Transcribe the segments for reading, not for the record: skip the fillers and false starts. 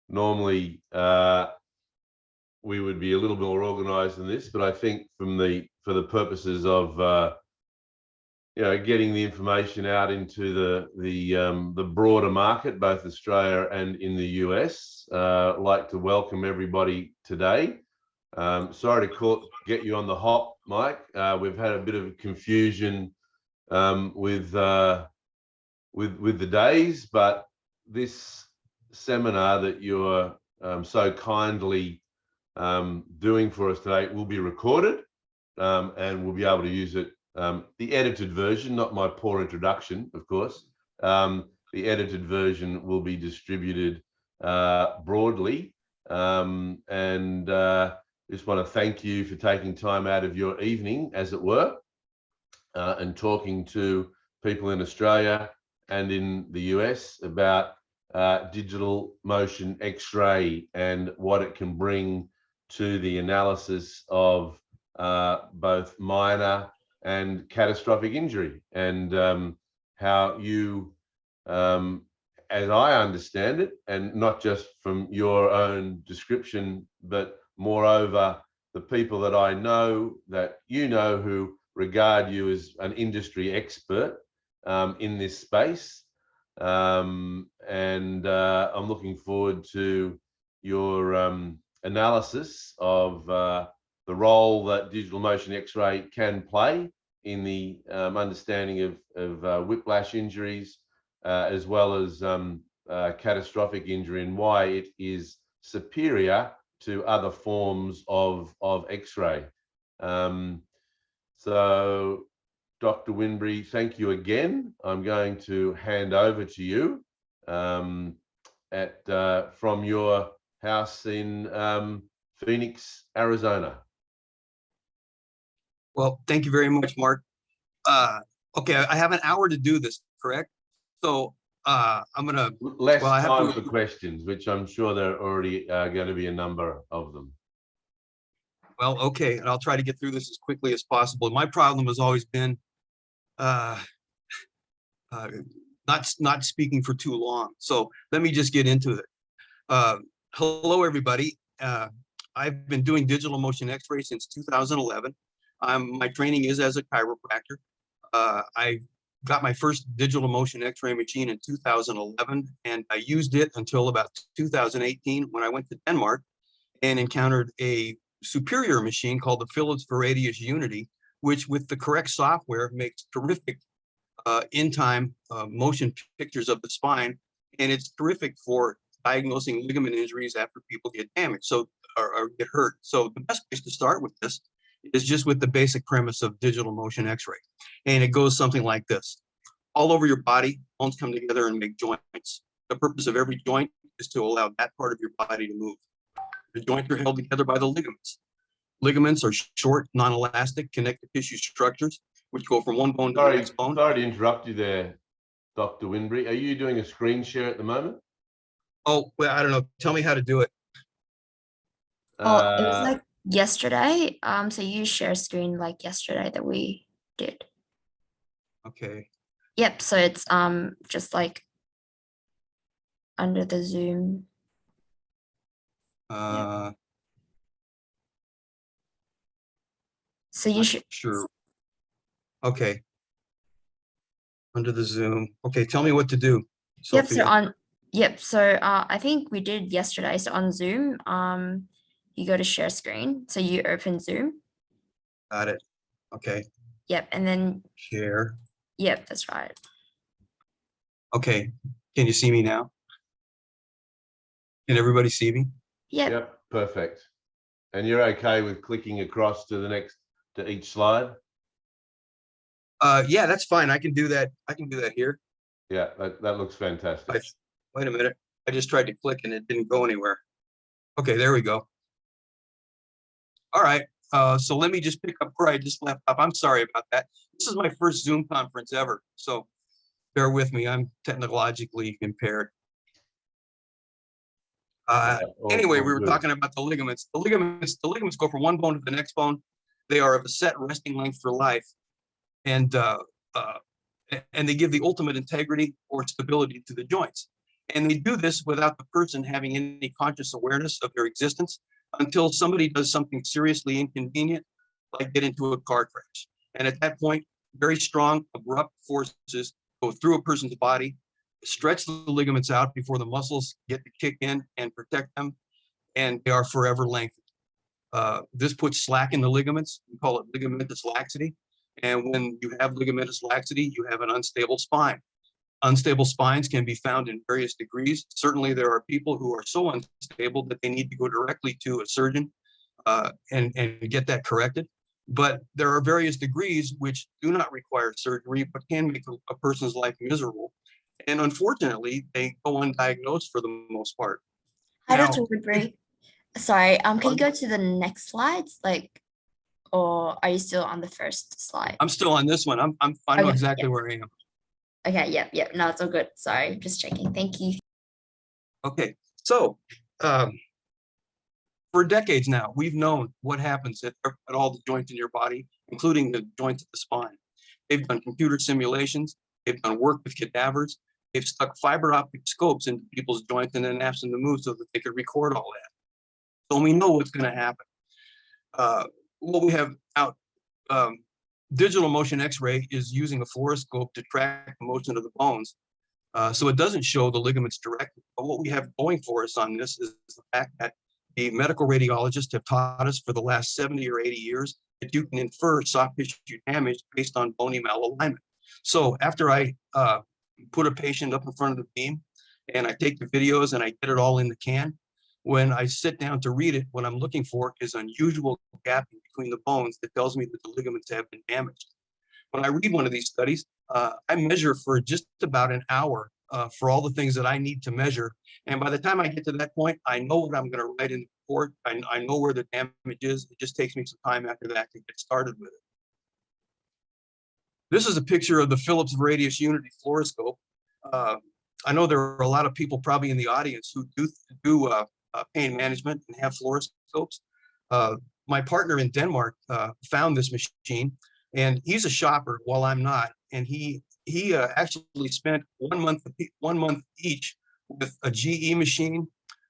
Normally, we would be a little more organized than this, but I think for the purposes of getting the information out into the broader market, both Australia and in the US, I'd like to welcome everybody today. Sorry to get you on the hop, Mike. We've had a bit of confusion with the days, but this seminar that you're so kindly doing for us today will be recorded, and we'll be able to use it, the edited version, not my poor introduction, of course. The edited version will be distributed broadly, and just want to thank you for taking time out of your evening, as it were, and talking to people in Australia and in the US about digital motion X-ray and what it can bring to the analysis of both minor and catastrophic injury, and how you, as I understand it, and not just from your own description, but moreover, the people that I know, that you know, who regard you as an industry expert in this space. And I'm looking forward to your analysis of the role that digital motion X-ray can play in the understanding of whiplash injuries, as well as catastrophic injury, and why it is superior to other forms of X-ray. So, Dr. Winberry, thank you again. I'm going to hand over to you from your house in Phoenix, Arizona. Well, thank you very much, Mark. Okay, I have an hour to do this, correct? So I'm gonna less time for questions, which I'm sure there are already going to be a number of them. Well, okay, and I'll try to get through this as quickly as possible. My problem has always been not speaking for too long. So let me just get into it. Hello, everybody. I've been doing digital motion X-ray since 2011. My training is as a chiropractor. I got my first digital motion X-ray machine in 2011, and I used it until about 2018 when I went to Denmark and encountered a superior machine called the Philips Veradius Unity, which with the correct software makes terrific in-time motion pictures of the spine, and it's terrific for diagnosing ligament injuries after people get damaged or get hurt. So the best place to start with this is just with the basic premise of digital motion X-ray. And it goes something like this. All over your body, bones come together and make joints. The purpose of every joint is to allow that part of your body to move. The joints are held together by the ligaments. Ligaments are short, non-elastic, connective tissue structures, which go from one bone to the next bone. Sorry to interrupt you there, Dr. Winberry. Are you doing a screen share at the moment? Oh, well, I don't know. Tell me how to do it. Oh, it was like yesterday. So you share screen like yesterday that we did. Okay. Yep. So it's just like under the Zoom. Yep. So you should. Sure. Okay. Under the Zoom. Okay. Tell me what to do. Yep. So I think we did yesterday. So on Zoom, you go to share screen. So you open Zoom. Got it. Okay. Yep. And then share. Yep, that's right. Okay. Can you see me now? Can everybody see me? Yep. Yep. Perfect. And you're okay with clicking across to each slide? Yeah, that's fine. I can do that. I can do that here. Yeah, that looks fantastic. Wait a minute. I just tried to click and it didn't go anywhere. Okay, there we go. All right. So let me just pick up where I just left off. I'm sorry about that. This is my first Zoom conference ever, so bear with me. I'm technologically impaired. Anyway, we were talking about the ligaments. The ligaments go from one bone to the next bone. They are of a set resting length for life, and they give the ultimate integrity or stability to the joints. And they do this without the person having any conscious awareness of their existence until somebody does something seriously inconvenient, like get into a car crash. And at that point, very strong, abrupt forces go through a person's body, stretch the ligaments out before the muscles get to kick in and protect them, and they are forever lengthened. This puts slack in the ligaments. We call it ligamentous laxity. And when you have ligamentous laxity, you have an unstable spine. Unstable spines can be found in various degrees. Certainly, there are people who are so unstable that they need to go directly to a surgeon and get that corrected. But there are various degrees which do not require surgery, but can make a person's life miserable. And unfortunately, they go undiagnosed for the most part. Hi, Now, Dr. Winberry. Sorry, can you go to the next slides? Like, or are you still on the first slide? I'm still on this one. I know Okay, exactly yeah. where I am. Okay, yep. No, it's all good. Sorry, just checking. Thank you. Okay, so for decades now, we've known what happens at all the joints in your body, including the joints of the spine. They've done computer simulations. They've done work with cadavers. They've stuck fiber optic scopes into people's joints and then asked them to move so that they could record all that. So we know what's going to happen. What we have out, digital motion X-ray is using a fluoroscope to track the motion of the bones. So it doesn't show the ligaments directly. But what we have going for us on this is the fact that the medical radiologists have taught us for the last 70 or 80 years that you can infer soft tissue damage based on bony malalignment. So after I put a patient up in front of the beam and I take the videos and I get it all in the can, when I sit down to read it, what I'm looking for is unusual gapping between the bones that tells me that the ligaments have been damaged. When I read one of these studies, I measure for just about an hour for all the things that I need to measure. And by the time I get to that point, I know what I'm going to write in the report. I know where the damage is. It just takes me some time after that to get started with it. This is a picture of the Phillips Radius Unity fluoroscope. I know there are a lot of people probably in the audience who do pain management and have fluoroscopes. My partner in Denmark found this machine, and he's a shopper while I'm not. And he actually spent 1 month each with a GE machine,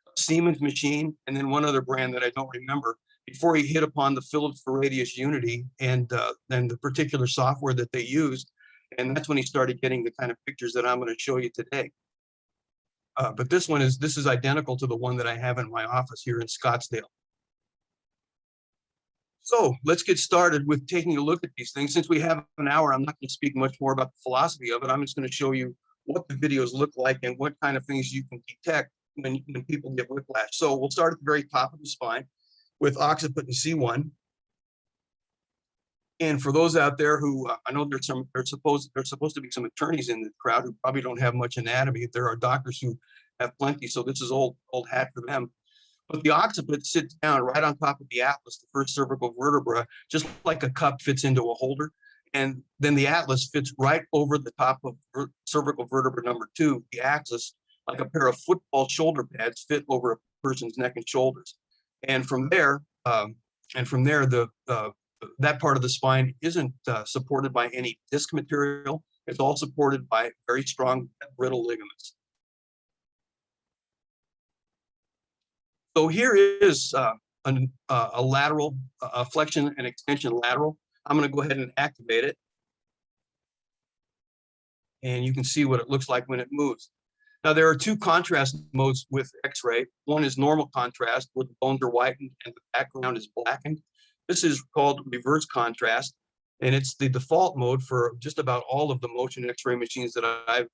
a Siemens machine, and then one other brand that I don't remember before he hit upon the Philips Radius Unity and the particular software that they used. And that's when he started getting the kind of pictures that I'm going to show you today. But this is identical to the one that I have in my office here in Scottsdale. So let's get started with taking a look at these things. Since we have an hour, I'm not going to speak much more about the philosophy of it. I'm just going to show you what the videos look like and what kind of things you can detect when people get whiplash. So we'll start at the very top of the spine with occiput and C1. And for those out there who, I know there's supposed to be some attorneys in the crowd who probably don't have much anatomy. There are doctors who have plenty, so this is old hat for them. But the occiput sits down right on top of the atlas, the first cervical vertebra, just like a cup fits into a holder. And then the atlas fits right over the top of cervical vertebra number 2, the axis, like a pair of football shoulder pads fit over a person's neck and shoulders. And from there, that part of the spine isn't supported by any disc material. It's all supported by very strong brittle ligaments. So here is a lateral, flexion and extension lateral. I'm going to go ahead and activate it. And you can see what it looks like when it moves. Now, there are 2 contrast modes with X-ray. One is normal contrast, where the bones are whitened and the background is blackened. This is called reverse contrast, and it's the default mode for just about all of the motion X-ray machines that I've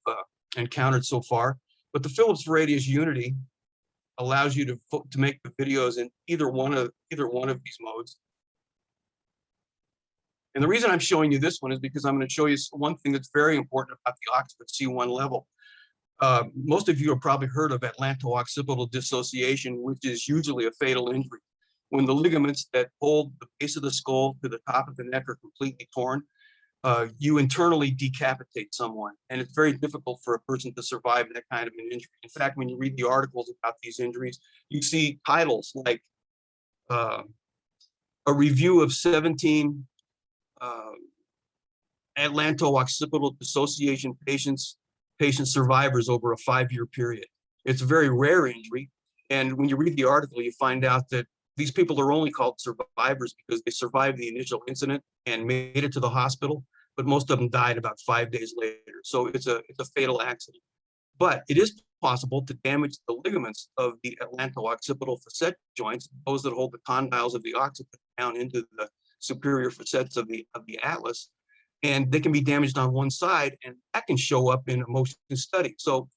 encountered so far. But the Philips Radius Unity allows you to make the videos in either one of these modes. And the reason I'm showing you this one is because I'm going to show you one thing that's very important about the occiput C1 level. Most of you have probably heard of atlanto-occipital dissociation, which is usually a fatal injury. When the ligaments that hold the base of the skull to the top of the neck are completely torn, you internally decapitate someone. And it's very difficult for a person to survive that kind of an injury. In fact, when you read the articles about these injuries, you see titles like a review of 17 atlanto-occipital dissociation patient survivors over a 5-year period. It's a very rare injury. And when you read the article, you find out that these people are only called survivors because they survived the initial incident and made it to the hospital, but most of them died about 5 days later. So it's a fatal accident. But it is possible to damage the ligaments of the atlanto-occipital facet joints, those that hold the condyles of the occiput down into the superior facets of the atlas, and they can be damaged on one side, and that can show up in a motion study. So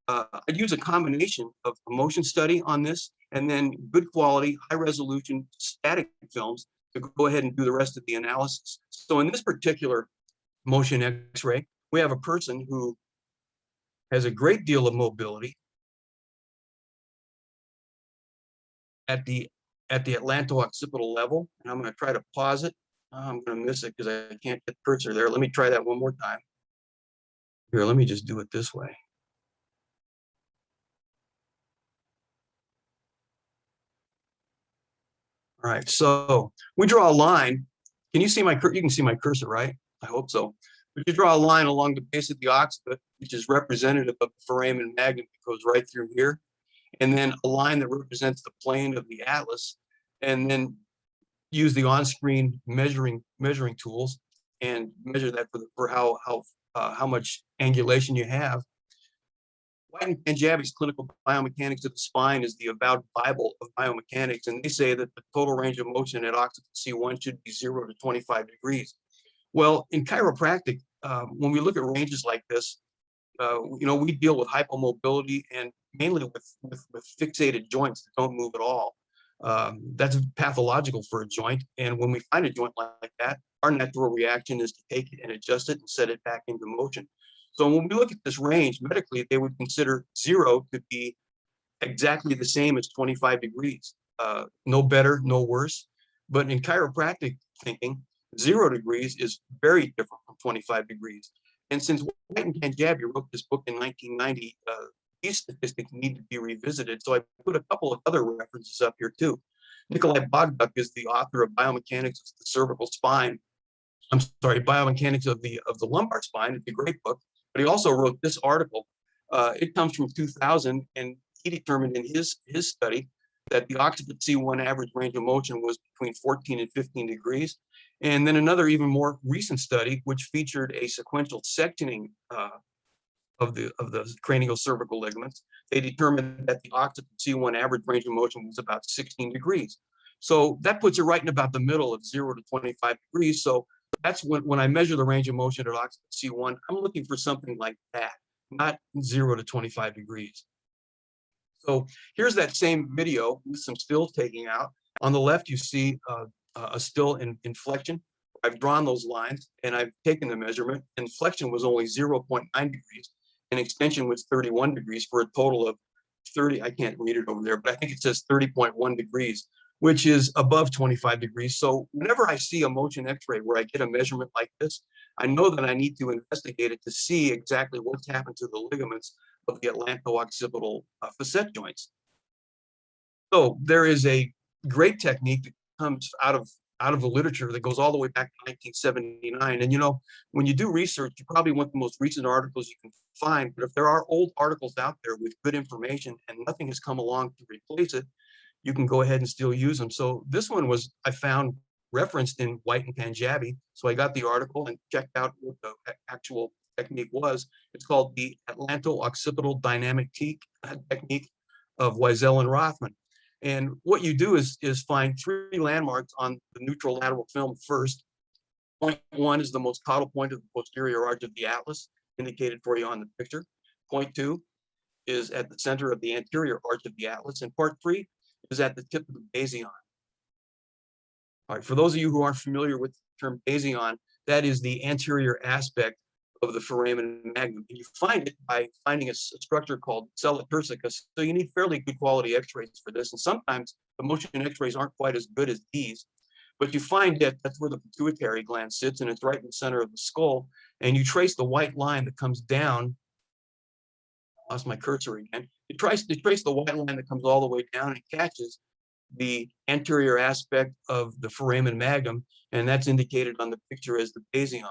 I'd use a combination of a motion study on this and then good quality, high resolution static films to go ahead and do the rest of the analysis. So in this particular motion X-ray, we have a person who has a great deal of mobility at the atlanto-occipital level. And I'm going to try to pause it. I'm going to miss it because I can't get the cursor there. Let me try that one more time. Here, let me just do it this way. All right, so we draw a line. Can you see my, you can see my cursor, right? I hope so. But you draw a line along the base of the occiput, which is representative of the foramen magnum that goes right through here. And then a line that represents the plane of the atlas, and then use the on-screen measuring tools and measure that for how much angulation you have. White and Panjabi's Clinical Biomechanics of the Spine is the avowed Bible of biomechanics, and they say that the total range of motion at occiput C1 should be 0 to 25 degrees. Well, in chiropractic, when we look at ranges like this, we deal with hypomobility and mainly with fixated joints that don't move at all. That's pathological for a joint, and when we find a joint like that, our natural reaction is to take it and adjust it and set it back into motion. So when we look at this range medically, they would consider 0 to be exactly the same as 25 degrees, no better, no worse. But in chiropractic thinking, 0 degrees is very different from 25 degrees. And since White and Panjabi wrote this book in 1990, these statistics need to be revisited. So I put a couple of other references up here too. Nikolai Bogduk is the author of Biomechanics of the Cervical Spine. I'm sorry, Biomechanics of the Lumbar Spine. It's a great book. But he also wrote this article. It comes from 2000, and he determined in his study that the occiput C1 average range of motion was between 14 and 15 degrees. And then another even more recent study, which featured a sequential sectioning of the cranial cervical ligaments, they determined that the occiput C1 average range of motion was about 16 degrees. So that puts it right in about the middle of 0 to 25 degrees. So that's when I measure the range of motion at occiput C1, I'm looking for something like that, not 0 to 25 degrees. So here's that same video with some stills taking out. On the left, you see a still in flexion. I've drawn those lines and I've taken the measurement, and flexion was only 0.9 degrees and extension was 31 degrees for a total of 30. I can't read it over there, but I think it says 30.1 degrees, which is above 25 degrees. So whenever I see a motion X-ray where I get a measurement like this, I know that I need to investigate it to see exactly what's happened to the ligaments of the atlanto-occipital facet joints. So there is a great technique that comes out of the literature that goes all the way back to 1979. And when you do research, you probably want the most recent articles you can find. But if there are old articles out there with good information and nothing has come along to replace it, you can go ahead and still use them. So this one was, I found, referenced in White and Panjabi. So I got the article and checked out what the actual technique was. It's called the atlanto-occipital dynamic technique of Wiesel and Rothman. And what you do is find 3 landmarks on the neutral lateral film first. Point 1 is the most caudal point of the posterior arch of the atlas, indicated for you on the picture. Point 2 is at the center of the anterior arch of the atlas, and part 3 is at the tip of the basion. All right, for those of you who aren't familiar with the term basion, that is the anterior aspect of the foramen magnum. And you find it by finding a structure called sella turcica. So you need fairly good quality X-rays for this. And sometimes the motion X-rays aren't quite as good as these, but you find it, that's where the pituitary gland sits, and it's right in the center of the skull. And you trace the white line that comes down. Lost my cursor again. You trace the white line that comes all the way down and catches the anterior aspect of the foramen magnum, and that's indicated on the picture as the basion.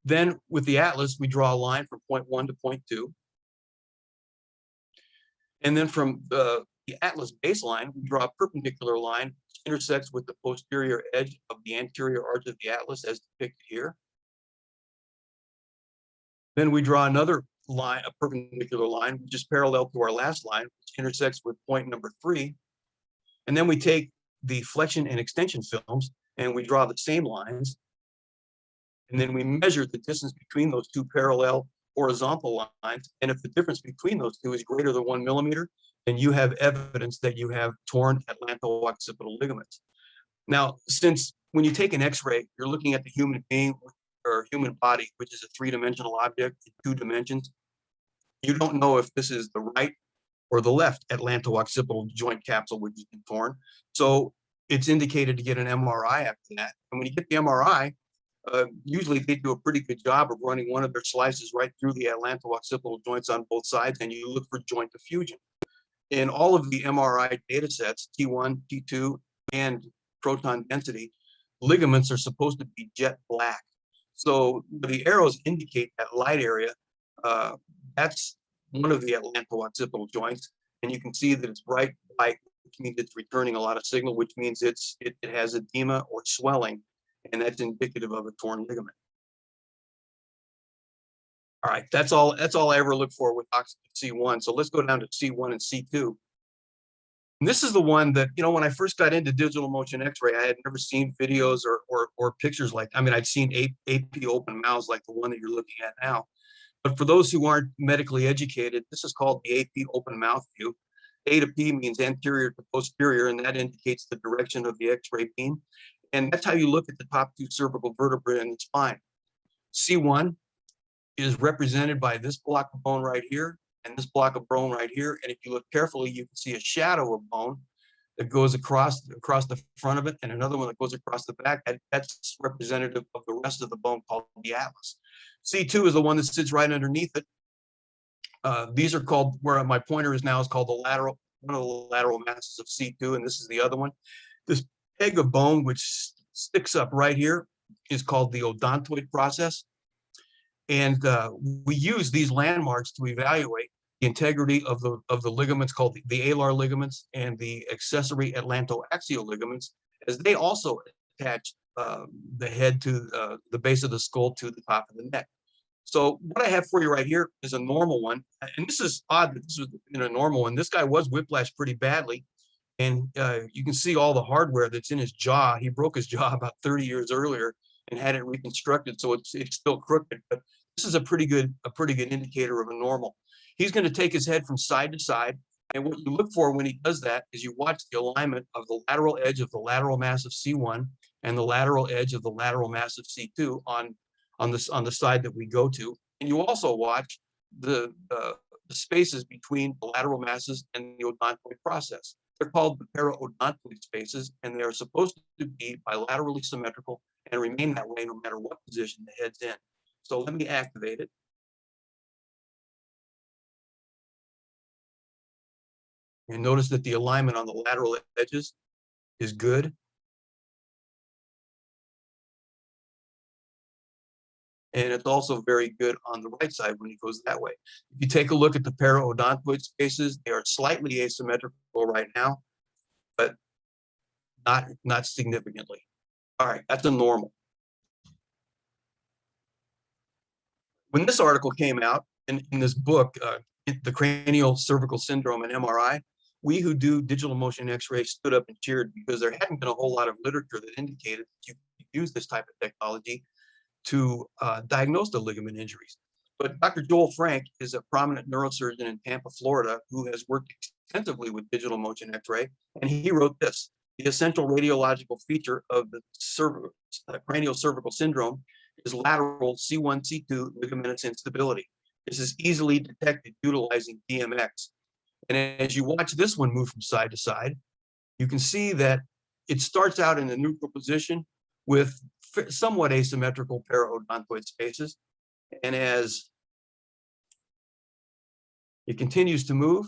Then with the atlas, we draw a line from point 1 to point 2. And then from the atlas baseline, we draw a perpendicular line which intersects with the posterior edge of the anterior arch of the atlas as depicted here. Then we draw another line, a perpendicular line, which is parallel to our last line, which intersects with point number 3. And then we take the flexion and extension films and we draw the same lines. And then we measure the distance between those two parallel horizontal lines. And if the difference between those two is greater than 1 millimeter, then you have evidence that you have torn atlanto-occipital ligaments. Now, since when you take an X-ray, you're looking at the human being or human body, which is a 3-dimensional object in 2 dimensions, you don't know if this is the right or the left atlanto-occipital joint capsule which has been torn. So it's indicated to get an MRI after that. And when you get the MRI, usually they do a pretty good job of running one of their slices right through the atlanto-occipital joints on both sides, and you look for joint diffusion. In all of the MRI data sets, T1, T2, and proton density, ligaments are supposed to be jet black. So the arrows indicate that light area. That's one of the atlanto-occipital joints, and you can see that it's bright white, which means it's returning a lot of signal, which means it has edema or swelling, and that's indicative of a torn ligament. All right, that's all I ever look for with C1. So let's go down to C1 and C2. And this is the one that, when I first got into digital motion X-ray, I had never seen videos or pictures like, I'd seen AP open mouths like the one that you're looking at now. But for those who aren't medically educated, this is called the AP open mouth view. A to P means anterior to posterior, and that indicates the direction of the X-ray beam. And that's how you look at the top 2 cervical vertebrae in the spine. C1 is represented by this block of bone right here and this block of bone right here. And if you look carefully, you can see a shadow of bone that goes across the front of it, and another one that goes across the back. That's representative of the rest of the bone called the atlas. C2 is the one that sits right underneath it. These are called, where my pointer is now, is called one of the lateral masses of C2, and this is the other one. This peg of bone, which sticks up right here, is called the odontoid process. And we use these landmarks to evaluate the integrity of the ligaments called the alar ligaments and the accessory atlantoaxial ligaments, as they also attach the head to the base of the skull to the top of the neck. So what I have for you right here is a normal one. And this is odd that this was a normal one. This guy was whiplashed pretty badly. And you can see all the hardware that's in his jaw. He broke his jaw about 30 years earlier and had it reconstructed, so it's still crooked. But this is a pretty good indicator of a normal. He's going to take his head from side to side, and what you look for when he does that is you watch the alignment of the lateral edge of the lateral mass of C1 and the lateral edge of the lateral mass of C2 on the side that we go to, and you also watch the spaces between the lateral masses and the odontoid process. They're called the para-odontoid spaces, and they are supposed to be bilaterally symmetrical and remain that way no matter what position the head's in. So let me activate it. And notice that the alignment on the lateral edges is good. And it's also very good on the right side when it goes that way. If you take a look at the para-odontoid spaces, they are slightly asymmetrical right now, but not significantly. All right, that's a normal. When this article came out in this book, The Cranial Cervical Syndrome and MRI, we who do digital motion X-ray stood up and cheered, because there hadn't been a whole lot of literature that indicated that you could use this type of technology to diagnose the ligament injuries. But Dr. Joel Frank is a prominent neurosurgeon in Tampa, Florida, who has worked extensively with digital motion X-ray, and he wrote this: the essential radiological feature of the cranial cervical syndrome is lateral C1, C2 ligamentous instability. This is easily detected utilizing DMX. And as you watch this one move from side to side, you can see that it starts out in the neutral position with somewhat asymmetrical para-odontoid spaces. And as it continues to move,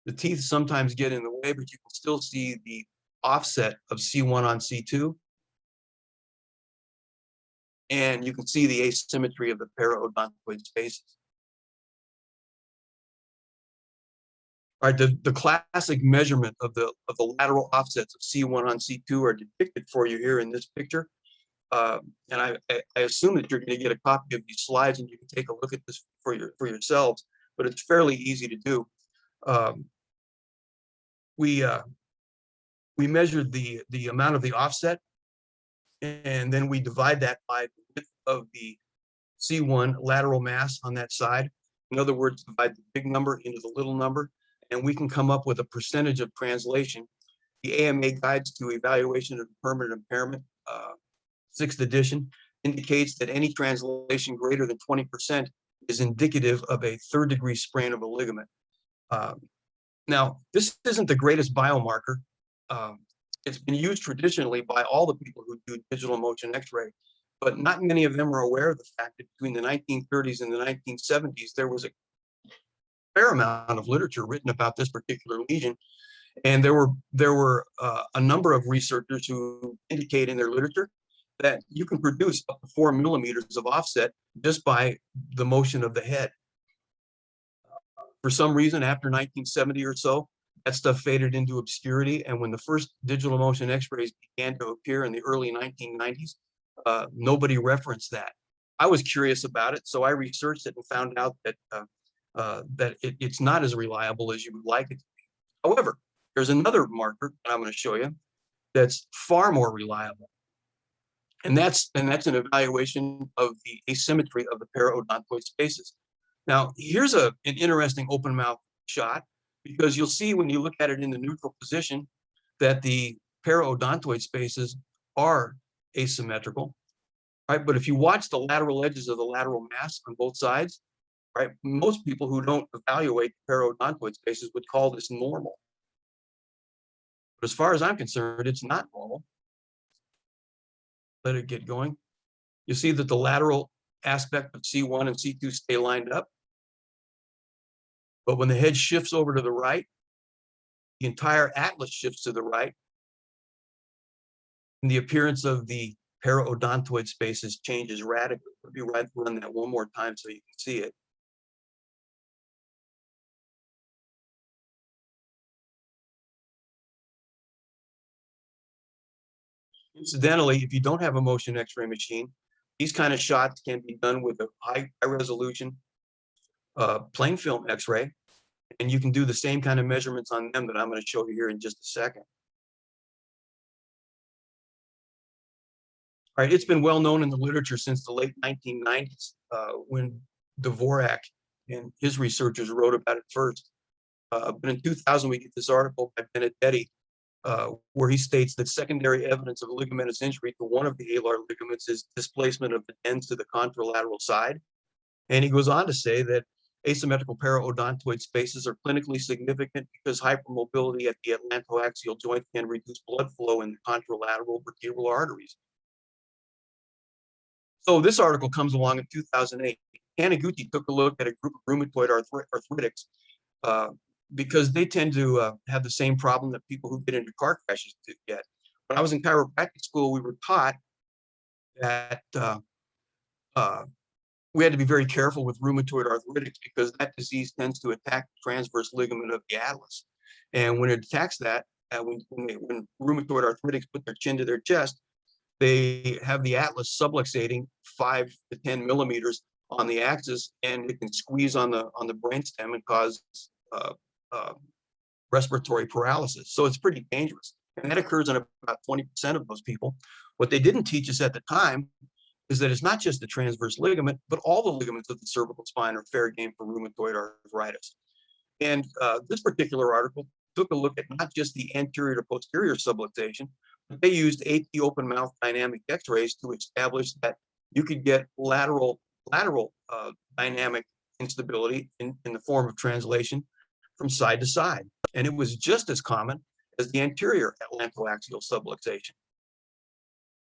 the teeth sometimes get in the way, but you can still see the offset of C1 on C2. and you can see the asymmetry of the paraodontoid spaces. All right, the classic measurement of the lateral offsets of C1 on C2 are depicted for you here in this picture. And I assume that you're going to get a copy of these slides and you can take a look at this for yourselves, but it's fairly easy to do. We measured the amount of the offset, and then we divide that by the width of the C1 lateral mass on that side. In other words, divide the big number into the little number, and we can come up with a percentage of translation. The AMA Guides to Evaluation of Permanent Impairment, 6th edition, indicates that any translation greater than 20% is indicative of a 3rd-degree sprain of a ligament. Now, this isn't the greatest biomarker. It's been used traditionally by all the people who do digital motion X-ray, but not many of them are aware of the fact that between the 1930s and the 1970s, there was a fair amount of literature written about this particular lesion. And there were a number of researchers who indicate in their literature that you can produce up to 4 millimeters of offset just by the motion of the head. For some reason, after 1970 or so, that stuff faded into obscurity. And when the first digital motion X-rays began to appear in the early 1990s, nobody referenced that. I was curious about it, so I researched it and found out that it's not as reliable as you would like it to be. However, there's another marker that I'm going to show you that's far more reliable. And that's an evaluation of the asymmetry of the paraodontoid spaces. Now, here's an interesting open mouth shot, because you'll see when you look at it in the neutral position that the paraodontoid spaces are asymmetrical, right? But if you watch the lateral edges of the lateral mass on both sides, right, most people who don't evaluate paraodontoid spaces would call this normal. But as far as I'm concerned, it's not normal. Let it get going. You see that the lateral aspect of C1 and C2 stay lined up. But when the head shifts over to the right, the entire atlas shifts to the right, and the appearance of the paraodontoid spaces changes radically. Let me run that one more time so you can see it. Incidentally, if you don't have a motion X-ray machine, these kind of shots can be done with a high resolution plain film X-ray, and you can do the same kind of measurements on them that I'm going to show you here in just a second. All right, it's been well known in the literature since the late 1990s when Dvorak and his researchers wrote about it first. But in 2000, we get this article by Benedetti where he states that secondary evidence of ligamentous injury to one of the alar ligaments is displacement of the ends to the contralateral side. And he goes on to say that asymmetrical paraodontoid spaces are clinically significant because hypermobility at the atlantoaxial joint can reduce blood flow in the contralateral vertebral arteries. So this article comes along in 2008. Taniguchi took a look at a group of rheumatoid arthritics because they tend to have the same problem that people who get into car crashes get. When I was in chiropractic school, we were taught that we had to be very careful with rheumatoid arthritis because that disease tends to attack the transverse ligament of the atlas. And when it attacks that, when rheumatoid arthritics put their chin to their chest, they have the atlas subluxating 5 to 10 millimeters on the axis, and it can squeeze on the brainstem and cause respiratory paralysis. So it's pretty dangerous. And that occurs in about 20% of those people. What they didn't teach us at the time is that it's not just the transverse ligament, but all the ligaments of the cervical spine are fair game for rheumatoid arthritis. And this particular article took a look at not just the anterior to posterior subluxation, but they used AT open mouth dynamic X-rays to establish that you could get lateral dynamic instability in the form of translation from side to side. And it was just as common as the anterior atlantoaxial subluxation.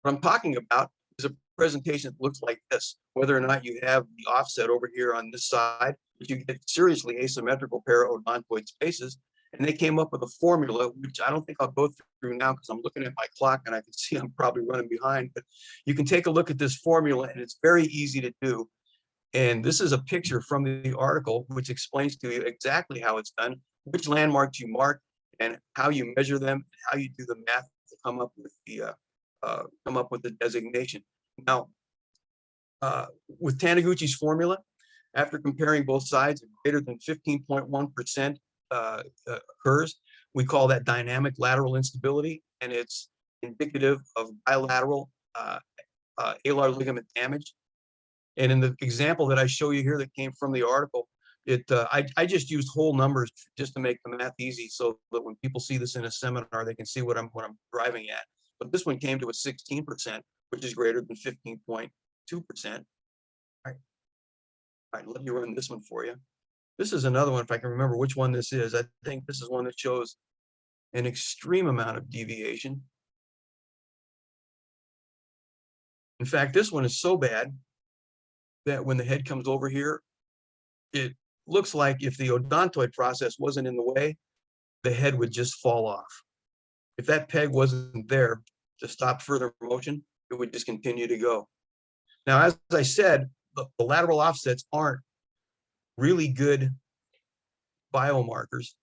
What I'm talking about is a presentation that looks like this, whether or not you have the offset over here on this side, but you get seriously asymmetrical paraodontoid spaces, And they came up with a formula, which I don't think I'll go through now because I'm looking at my clock and I can see I'm probably running behind, but you can take a look at this formula and it's very easy to do. And this is a picture from the article, which explains to you exactly how it's done, which landmarks you mark and how you measure them, how you do the math to come up with the designation. Now, with Taniguchi's formula, after comparing both sides, greater than 15.1% occurs. We call that dynamic lateral instability, and it's indicative of bilateral alar ligament damage. And in the example that I show you here that came from the article, I just used whole numbers just to make the math easy so that when people see this in a seminar, they can see what I'm driving at. But this one came to a 16%, which is greater than 15.2%. All right, let me run this one for you. This is another one, if I can remember which one this is. I think this is one that shows an extreme amount of deviation. In fact, this one is so bad that when the head comes over here, it looks like if the odontoid process wasn't in the way, the head would just fall off. If that peg wasn't there to stop further motion, it would just continue to go. Now, as I said, the lateral offsets aren't really good biomarkers.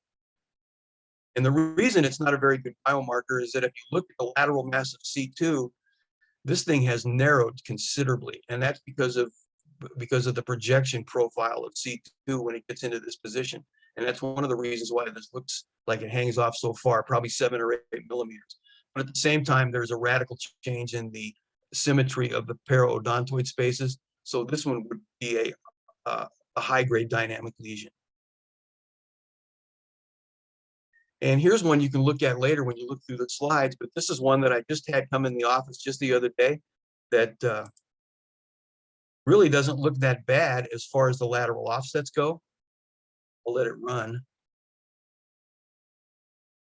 And the reason it's not a very good biomarker is that if you look at the lateral mass of C2, this thing has narrowed considerably. And that's because of the projection profile of C2 when it gets into this position. And that's one of the reasons why this looks like it hangs off so far, probably 7 or 8 millimeters. But at the same time, there's a radical change in the symmetry of the paraodontoid spaces. So this one would be a high-grade dynamic lesion. And here's one you can look at later when you look through the slides, but this is one that I just had come in the office just the other day that really doesn't look that bad as far as the lateral offsets go. I'll let it run.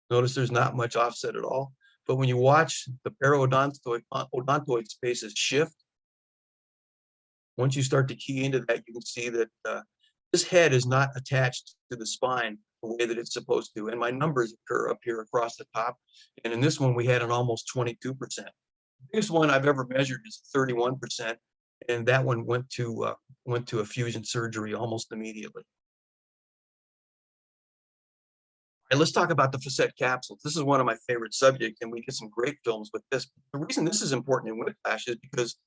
Notice there's not much offset at all. But when you watch the paraodontoid spaces shift, once you start to key into that, you can see that this head is not attached to the spine the way that it's supposed to. And my numbers occur up here across the top. And in this one, we had an almost 22%. The biggest one I've ever measured is 31%. And that one went to a fusion surgery almost immediately. All right, let's talk about the facet capsules. This is one of my favorite subjects, and we get some great films with this. The reason this is important in whiplash is because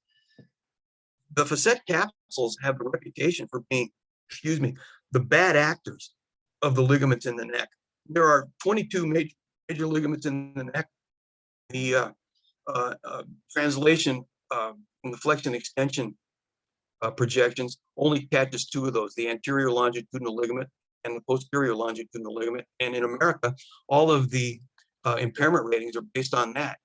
the facet capsules have the reputation for being, the bad actors of the ligaments in the neck. There are 22 major ligaments in the neck. The translation in the flexion extension projections only catches 2 of those, the anterior longitudinal ligament and the posterior longitudinal ligament. And in America, all of the impairment ratings are based on that.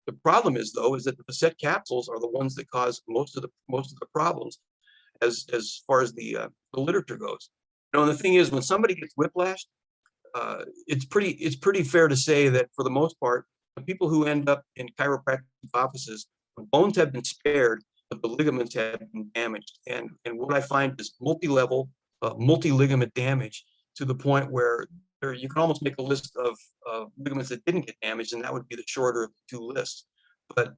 The problem is, though, is that the facet capsules are the ones that cause most of the problems as far as the literature goes. You know, and the thing is, when somebody gets whiplash, it's pretty fair to say that for the most part, the people who end up in chiropractic offices, when bones have been spared, but the ligaments have been damaged. And what I find is multi-level, multi-ligament damage to the point where you can almost make a list of ligaments that didn't get damaged, and that would be the shorter of the 2 lists. But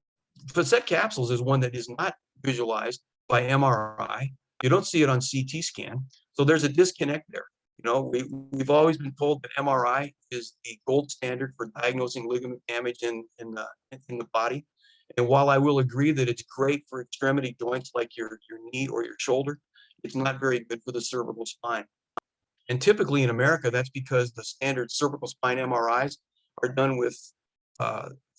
facet capsules is one that is not visualized by MRI. You don't see it on CT scan. So there's a disconnect there. You know, we've always been told that MRI is the gold standard for diagnosing ligament damage in the body. And while I will agree that it's great for extremity joints like your knee or your shoulder, it's not very good for the cervical spine. And typically in America, that's because the standard cervical spine MRIs are done with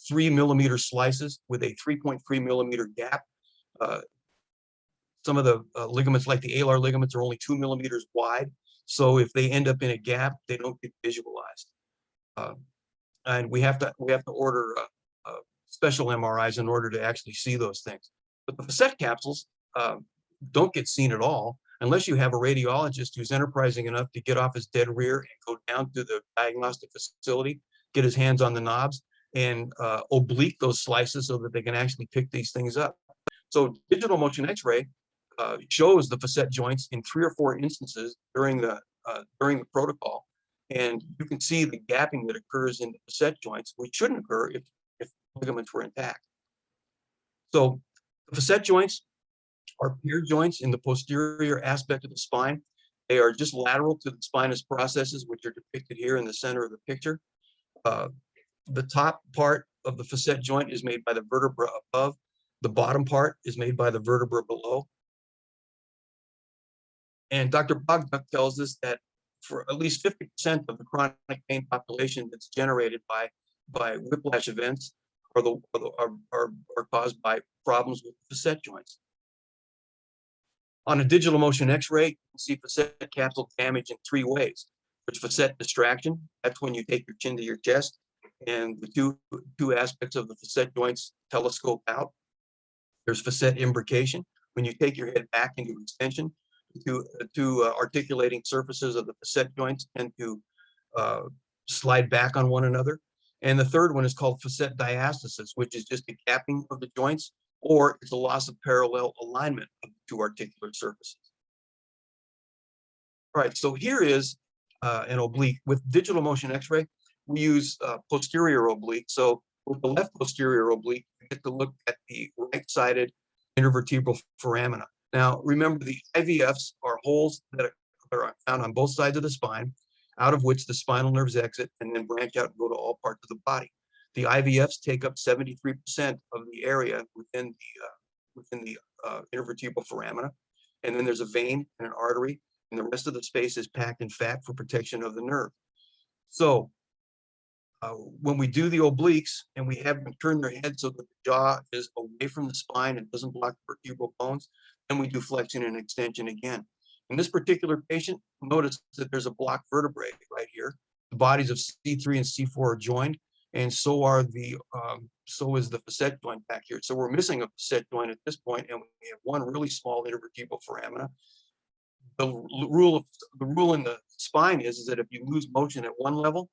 3 millimeter slices with a 3.3 millimeter gap. Some of the ligaments, like the alar ligaments, are only 2 millimeters wide. So if they end up in a gap, they don't get visualized. And we have to order special MRIs in order to actually see those things. But the facet capsules don't get seen at all unless you have a radiologist who's enterprising enough to get off his dead rear and go down to the diagnostic facility, get his hands on the knobs, and oblique those slices so that they can actually pick these things up. So digital motion X-ray shows the facet joints in 3 or 4 instances during the protocol, And you can see the gapping that occurs in the facet joints, which shouldn't occur if ligaments were intact. So the facet joints are pier joints in the posterior aspect of the spine. They are just lateral to the spinous processes, which are depicted here in the center of the picture. The top part of the facet joint is made by the vertebra above. The bottom part is made by the vertebra below. And Dr. Bogduk tells us that for at least 50% of the chronic pain population that's generated by whiplash events are caused by problems with facet joints. On a digital motion X-ray, you can see facet capsule damage in 3 ways. There's facet distraction. That's when you take your chin to your chest, and the two aspects of the facet joints telescope out. There's facet imbrication, when you take your head back into extension. Articulating surfaces of the facet joints tend to slide back on one another. And the third one is called facet diastasis, which is just a gapping of the joints, or it's a loss of parallel alignment of the 2 articular surfaces. All right, so here is an oblique. With digital motion X-ray, we use posterior oblique. So with the left posterior oblique, you get to look at the right-sided intervertebral foramina. Now, remember, the IVFs are holes that are found on both sides of the spine, out of which the spinal nerves exit and then branch out and go to all parts of the body. The IVFs take up 73% of the area within the intervertebral foramina, and then there's a vein and an artery, and the rest of the space is packed in fat for protection of the nerve. So when we do the obliques and we have them turn their head so that the jaw is away from the spine and doesn't block the vertebral bones, then we do flexion and extension again. In this particular patient, notice that there's a blocked vertebrae right here. The bodies of C3 and C4 are joined, and so is the facet joint back here. So we're missing a facet joint at this point, and we have one really small intervertebral foramina. The rule in the spine is that if you lose motion at one level,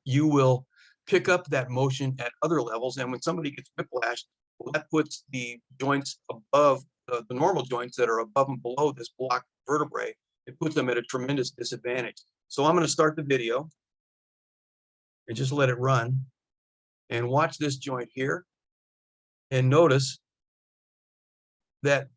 you will pick up that motion at other levels. And when somebody gets whiplash, well, that puts the joints above the normal joints that are above and below this blocked vertebrae. It puts them at a tremendous disadvantage. So I'm going to start the video and just let it run and watch this joint here, and notice that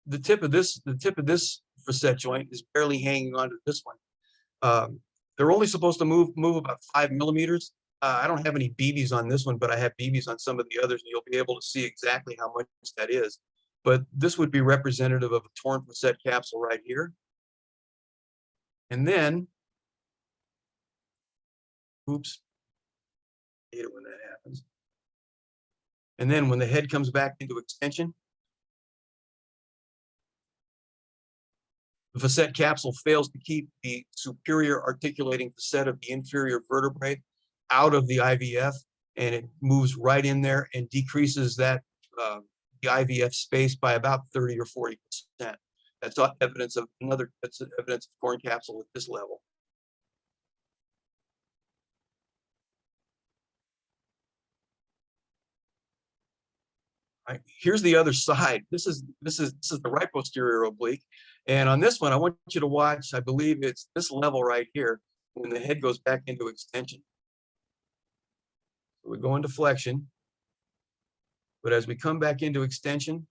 the tip of this facet joint is barely hanging onto this one. They're only supposed to move about 5 millimeters. I don't have any BBs on this one, but I have BBs on some of the others, and you'll be able to see exactly how much that is. But this would be representative of a torn facet capsule right here. And then, oops, I hate it when that happens. And then when the head comes back into extension, the facet capsule fails to keep the superior articulating facet of the inferior vertebrae out of the IVF, and it moves right in there and decreases that the IVF space by about 30 or 40%. That's evidence of torn capsule at this level. Right, here's the other side. This is the right posterior oblique, and on this one, I want you to watch. I believe it's this level right here when the head goes back into extension. So we go into flexion, but as we come back into extension,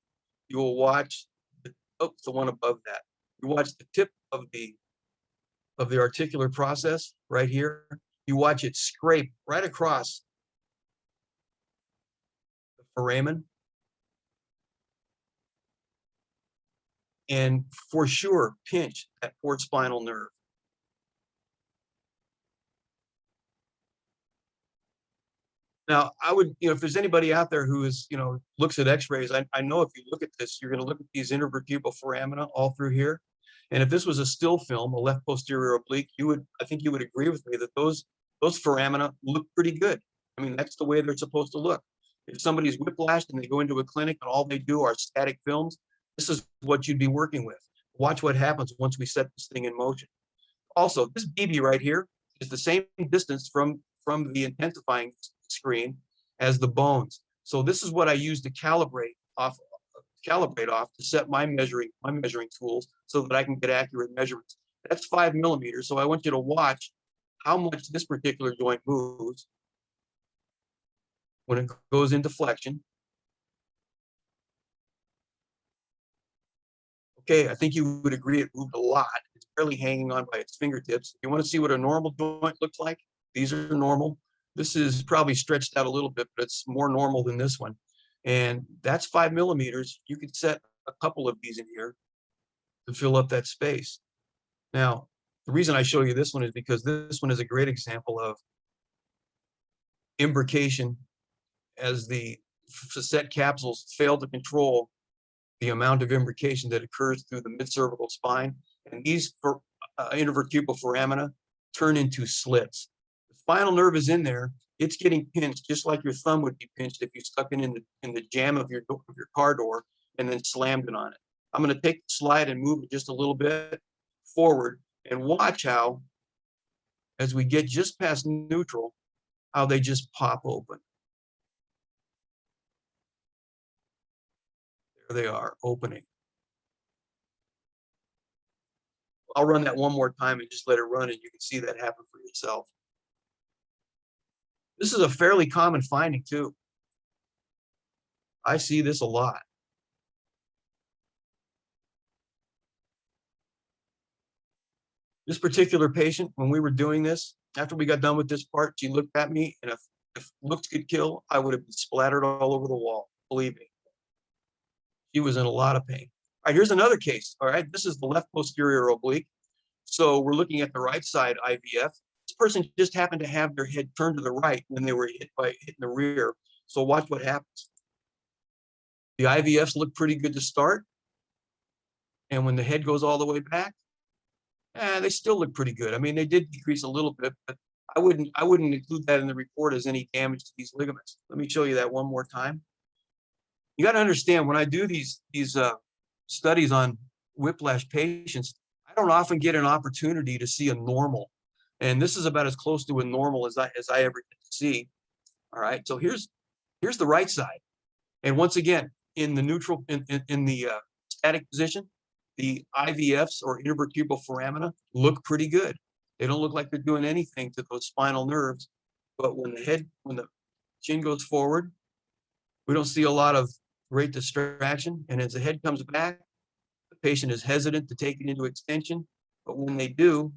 you will watch the one above that. You watch the tip of the articular process right here. You watch it scrape right across the foramen. And for sure, pinch that port spinal nerve. Now, I would, if there's anybody out there who is, looks at X-rays, I know if you look at this, you're going to look at these intervertebral foramina all through here. And if this was a still film, a left posterior oblique, I think you would agree with me that those foramina look pretty good. I mean, that's the way they're supposed to look. If somebody's whiplashed and they go into a clinic and all they do are static films, this is what you'd be working with. Watch what happens once we set this thing in motion. Also, this BB right here is the same distance from the intensifying screen as the bones. So this is what I use to calibrate off to set my measuring tools so that I can get accurate measurements. That's 5 millimeters. So I want you to watch how much this particular joint moves when it goes into flexion. Okay, I think you would agree it moved a lot. It's barely hanging on by its fingertips. You want to see what a normal joint looks like? These are normal. This is probably stretched out a little bit, but it's more normal than this one. And that's 5 millimeters. You could set a couple of these in here to fill up that space. Now, the reason I show you this one is because this one is a great example of imbrication as the facet capsules fail to control the amount of imbrication that occurs through the mid-cervical spine. And these intervertebral foramina turn into slits. The spinal nerve is in there. It's getting pinched just like your thumb would be pinched if you stuck it in the jamb of your car door and then slammed it on it. I'm going to take the slide and move it just a little bit forward and watch how, as we get just past neutral, how they just pop open. There they are, opening. I'll run that one more time and just let it run, and you can see that happen for yourself. This is a fairly common finding too. I see this a lot. This particular patient, when we were doing this, after we got done with this part, she looked at me, and if looks could kill, I would have been splattered all over the wall, believe me. She was in a lot of pain. All right, here's another case. All right, this is the left posterior oblique. So we're looking at the right side IVF. This person just happened to have their head turned to the right when they were hitting the rear. So watch what happens. The IVFs look pretty good to start. And when the head goes all the way back, they still look pretty good. I mean, they did decrease a little bit, but I wouldn't include that in the report as any damage to these ligaments. Let me show you that one more time. You got to understand, when I do these studies on whiplash patients, I don't often get an opportunity to see a normal, and this is about as close to a normal as I ever get to see. All right, so here's the right side, and once again, in the neutral, in the static position, the IVFs or intervertebral foramina look pretty good. They don't look like they're doing anything to those spinal nerves, but when the chin goes forward, we don't see a lot of great distraction. And as the head comes back, the patient is hesitant to take it into extension. But when they do,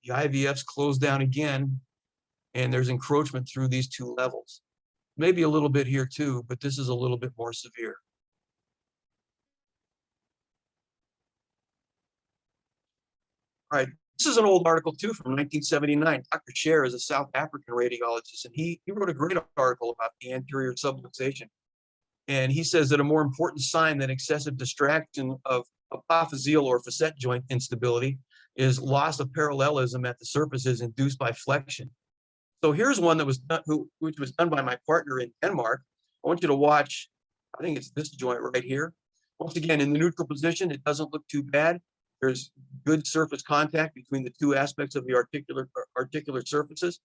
the IVFs close down again, and there's encroachment through these two levels. Maybe a little bit here too, but this is a little bit more severe. All right, this is an old article too from 1979. Dr. Xray is a South African radiologist, and he wrote a great article about the anterior subluxation. And he says that a more important sign than excessive distraction of apophyseal or facet joint instability is loss of parallelism at the surfaces induced by flexion. So here's one that was done, which was done by my partner in Denmark. I want you to watch, I think it's this joint right here. Once again, in the neutral position, it doesn't look too bad. There's good surface contact between the two aspects of the articular surfaces.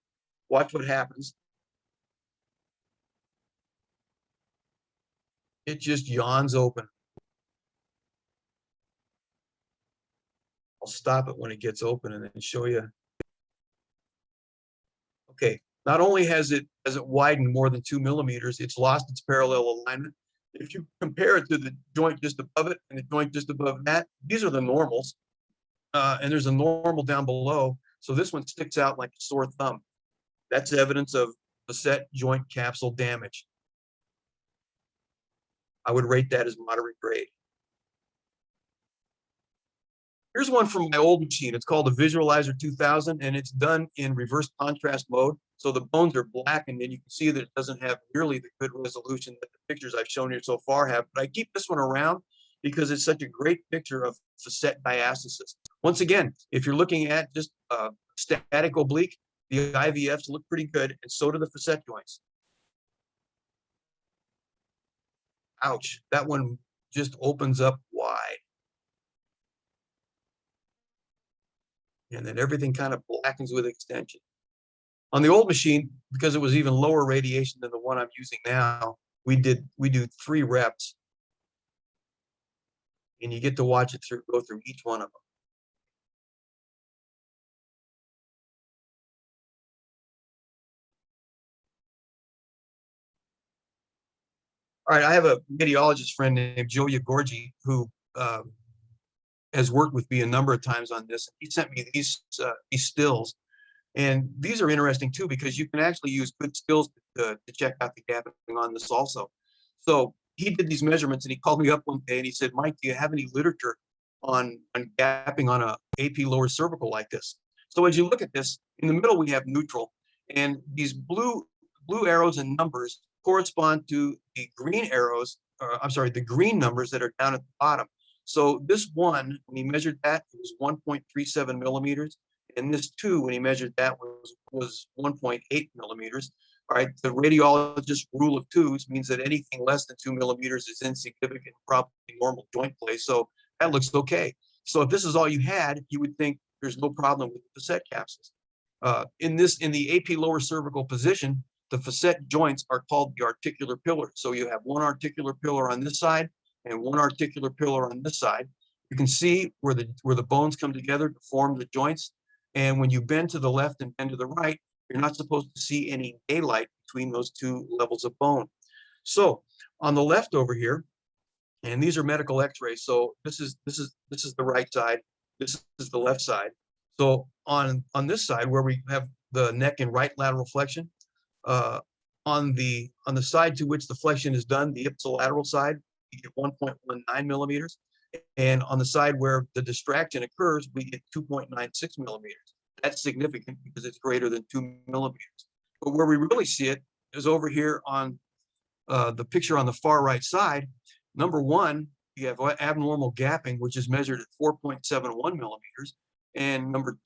Watch what happens. It just yawns open. I'll stop it when it gets open and then show you. Okay, not only has it widened more than 2 millimeters, it's lost its parallel alignment. If you compare it to the joint just above it and the joint just above that, these are the normals. And there's a normal down below. So this one sticks out like a sore thumb. That's evidence of facet joint capsule damage. I would rate that as moderate grade. Here's one from my old machine. It's called a Visualizer 2000, and it's done in reverse contrast mode. So the bones are black, and then you can see that it doesn't have nearly the good resolution that the pictures I've shown you so far have. But I keep this one around because it's such a great picture of facet diastasis. Once again, if you're looking at just static oblique, the IVFs look pretty good, and so do the facet joints. Ouch, that one just opens up wide. And then everything kind of blackens with extension. On the old machine, because it was even lower radiation than the one I'm using now, we do 3 reps. And you get to watch it go through each one of them. All right, I have a radiologist friend named Joe Yagorgi who has worked with me a number of times on this. He sent me these stills, and these are interesting too because you can actually use good stills to check out the gapping on this also. So he did these measurements, and he called me up one day and he said, "Mike, do you have any literature on gapping on a AP lower cervical like this?" So as you look at this, in the middle we have neutral, and these blue arrows and numbers correspond to the green arrows, I'm sorry, the green numbers that are down at the bottom. So this one, when he measured that, it was 1.37 millimeters. And this two, when he measured that, was 1.8 millimeters. All right, the radiologist rule of twos means that anything less than 2 millimeters is insignificant, probably normal joint play. So that looks okay. So if this is all you had, you would think there's no problem with the facet capsules. In the AP lower cervical position, the facet joints are called the articular pillar. So you have one articular pillar on this side and one articular pillar on this side. You can see where the bones come together to form the joints. And when you bend to the left and bend to the right, you're not supposed to see any daylight between those two levels of bone. So on the left over here, and these are medical X-rays. So this is the right side. This is the left side. So on this side where we have the neck and right lateral flexion, on the side to which the flexion is done, the ipsilateral side, we get 1.19 millimeters. And on the side where the distraction occurs, we get 2.96 millimeters. That's significant because it's greater than 2 millimeters. But where we really see it is over here on the picture on the far right side. Number one, you have abnormal gapping, which is measured at 4.71 millimeters. And number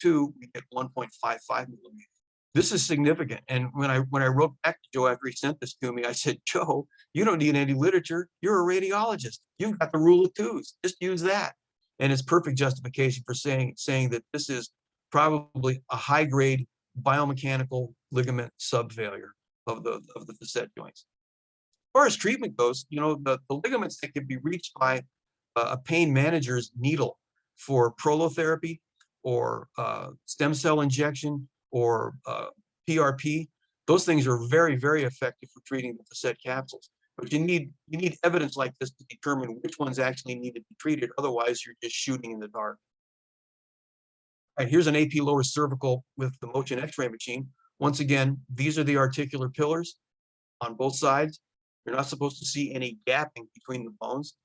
two, we get 1.55 millimeters. This is significant. And when I wrote back to Joe after he sent this to me, I said, "Joe, you don't need any literature. You're a radiologist. You've got the rule of twos. Just use that." And it's perfect justification for saying that this is probably a high-grade biomechanical ligament subfailure of the facet joints. As far as treatment goes, the ligaments that can be reached by a pain manager's needle for prolotherapy or stem cell injection or PRP, those things are very, very effective for treating the facet capsules. But you need evidence like this to determine which ones actually need to be treated. Otherwise, you're just shooting in the dark. All right, here's an AP lower cervical with the motion X-ray machine. Once again, these are the articular pillars on both sides. You're not supposed to see any gapping between the bones.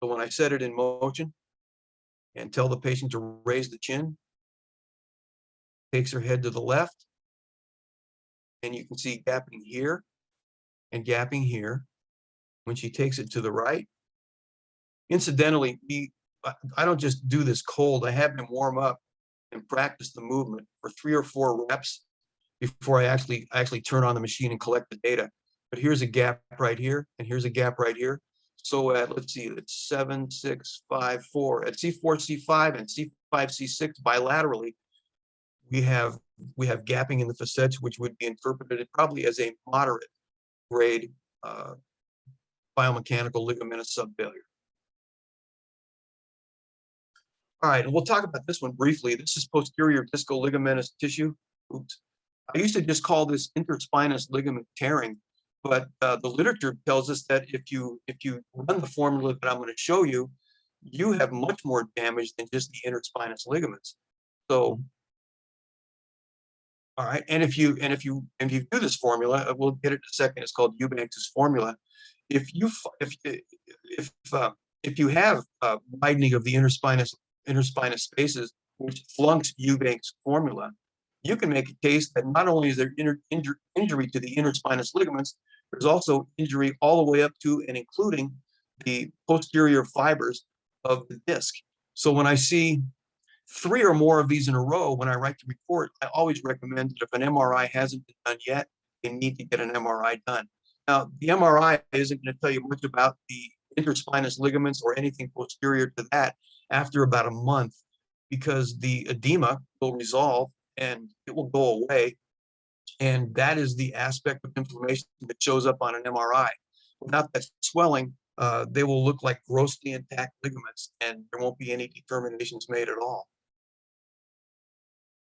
So when I set it in motion and tell the patient to raise the chin, takes her head to the left, and you can see gapping here and gapping here. When she takes it to the right, incidentally, I don't just do this cold. I have him warm up and practice the movement for 3 or 4 reps before I actually turn on the machine and collect the data. But here's a gap right here, and here's a gap right here. So let's see, it's 7, 6, 5, 4. At C4, C5, and C5, C6 bilaterally, we have gapping in the facets, which would be interpreted probably as a moderate grade biomechanical ligamentous subfailure. All right, and we'll talk about this one briefly. This is posterior discal ligamentous tissue. Oops. I used to just call this interspinous ligament tearing, but the literature tells us that if you run the formula that I'm going to show you, you have much more damage than just the interspinous ligaments. So, all right, and if you do this formula, we'll get it in a second. It's called Eubanks's formula. If you have widening of the interspinous spaces, which flunks Eubanks' formula, you can make a case that not only is there injury to the interspinous ligaments, there's also injury all the way up to and including the posterior fibers of the disc. So when I see 3 or more of these in a row, when I write the report, I always recommend that if an MRI hasn't been done yet, they need to get an MRI done. Now, the MRI isn't going to tell you much about the interspinous ligaments or anything posterior to that after about a month, because the edema will resolve and it will go away. And that is the aspect of inflammation that shows up on an MRI. Without that swelling, they will look like grossly intact ligaments, and there won't be any determinations made at all.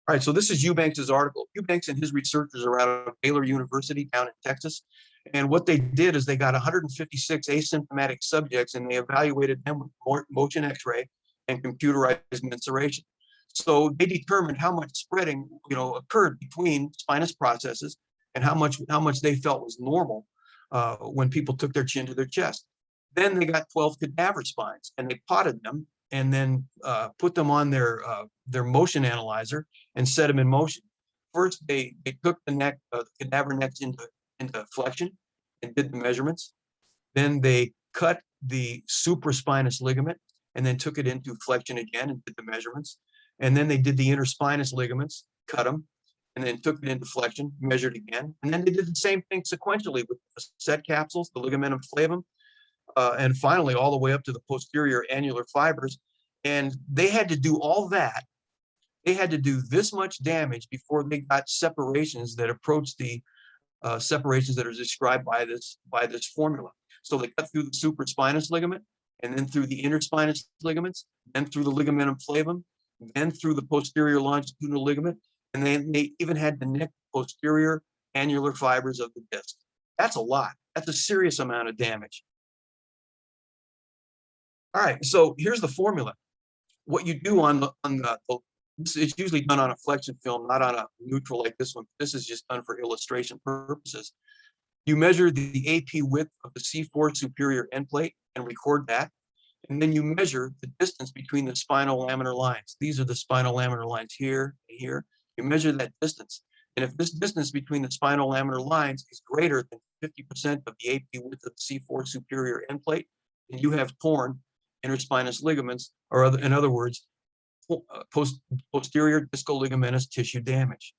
All right, so this is Eubanks's article. Eubanks and his researchers are out of Baylor University down in Texas, And what they did is they got 156 asymptomatic subjects and they evaluated them with motion X-ray and computerized mensuration. So they determined how much spreading, occurred between spinous processes and how much they felt was normal when people took their chin to their chest. Then they got 12 cadaver spines and they potted them and then put them on their motion analyzer and set them in motion. First, they took the neck, the cadaver necks into flexion and did the measurements. Then they cut the supraspinous ligament and then took it into flexion again and did the measurements. And then they did the interspinous ligaments, cut them, and then took it into flexion, measured again. And then they did the same thing sequentially with the set capsules, the ligamentum flavum, and finally all the way up to the posterior annular fibers. And they had to do all that. They had to do this much damage before they got separations that approached the separations that are described by this formula. So they cut through the supraspinous ligament, and then through the interspinous ligaments, then through the ligamentum flavum, then through the posterior longitudinal ligament, and then they even had to nick posterior annular fibers of the disc. That's a lot. That's a serious amount of damage. All right, so here's the formula. What you do it's usually done on a flexion film, not on a neutral like this one. This is just done for illustration purposes. You measure the AP width of the C4 superior end plate and record that. And then you measure the distance between the spinal laminar lines. These are the spinal laminar lines here and here. You measure that distance. And if this distance between the spinal laminar lines is greater than 50% of the AP width of the C4 superior end plate, then you have torn interspinous ligaments, or in other words, posterior discal ligamentous tissue damage.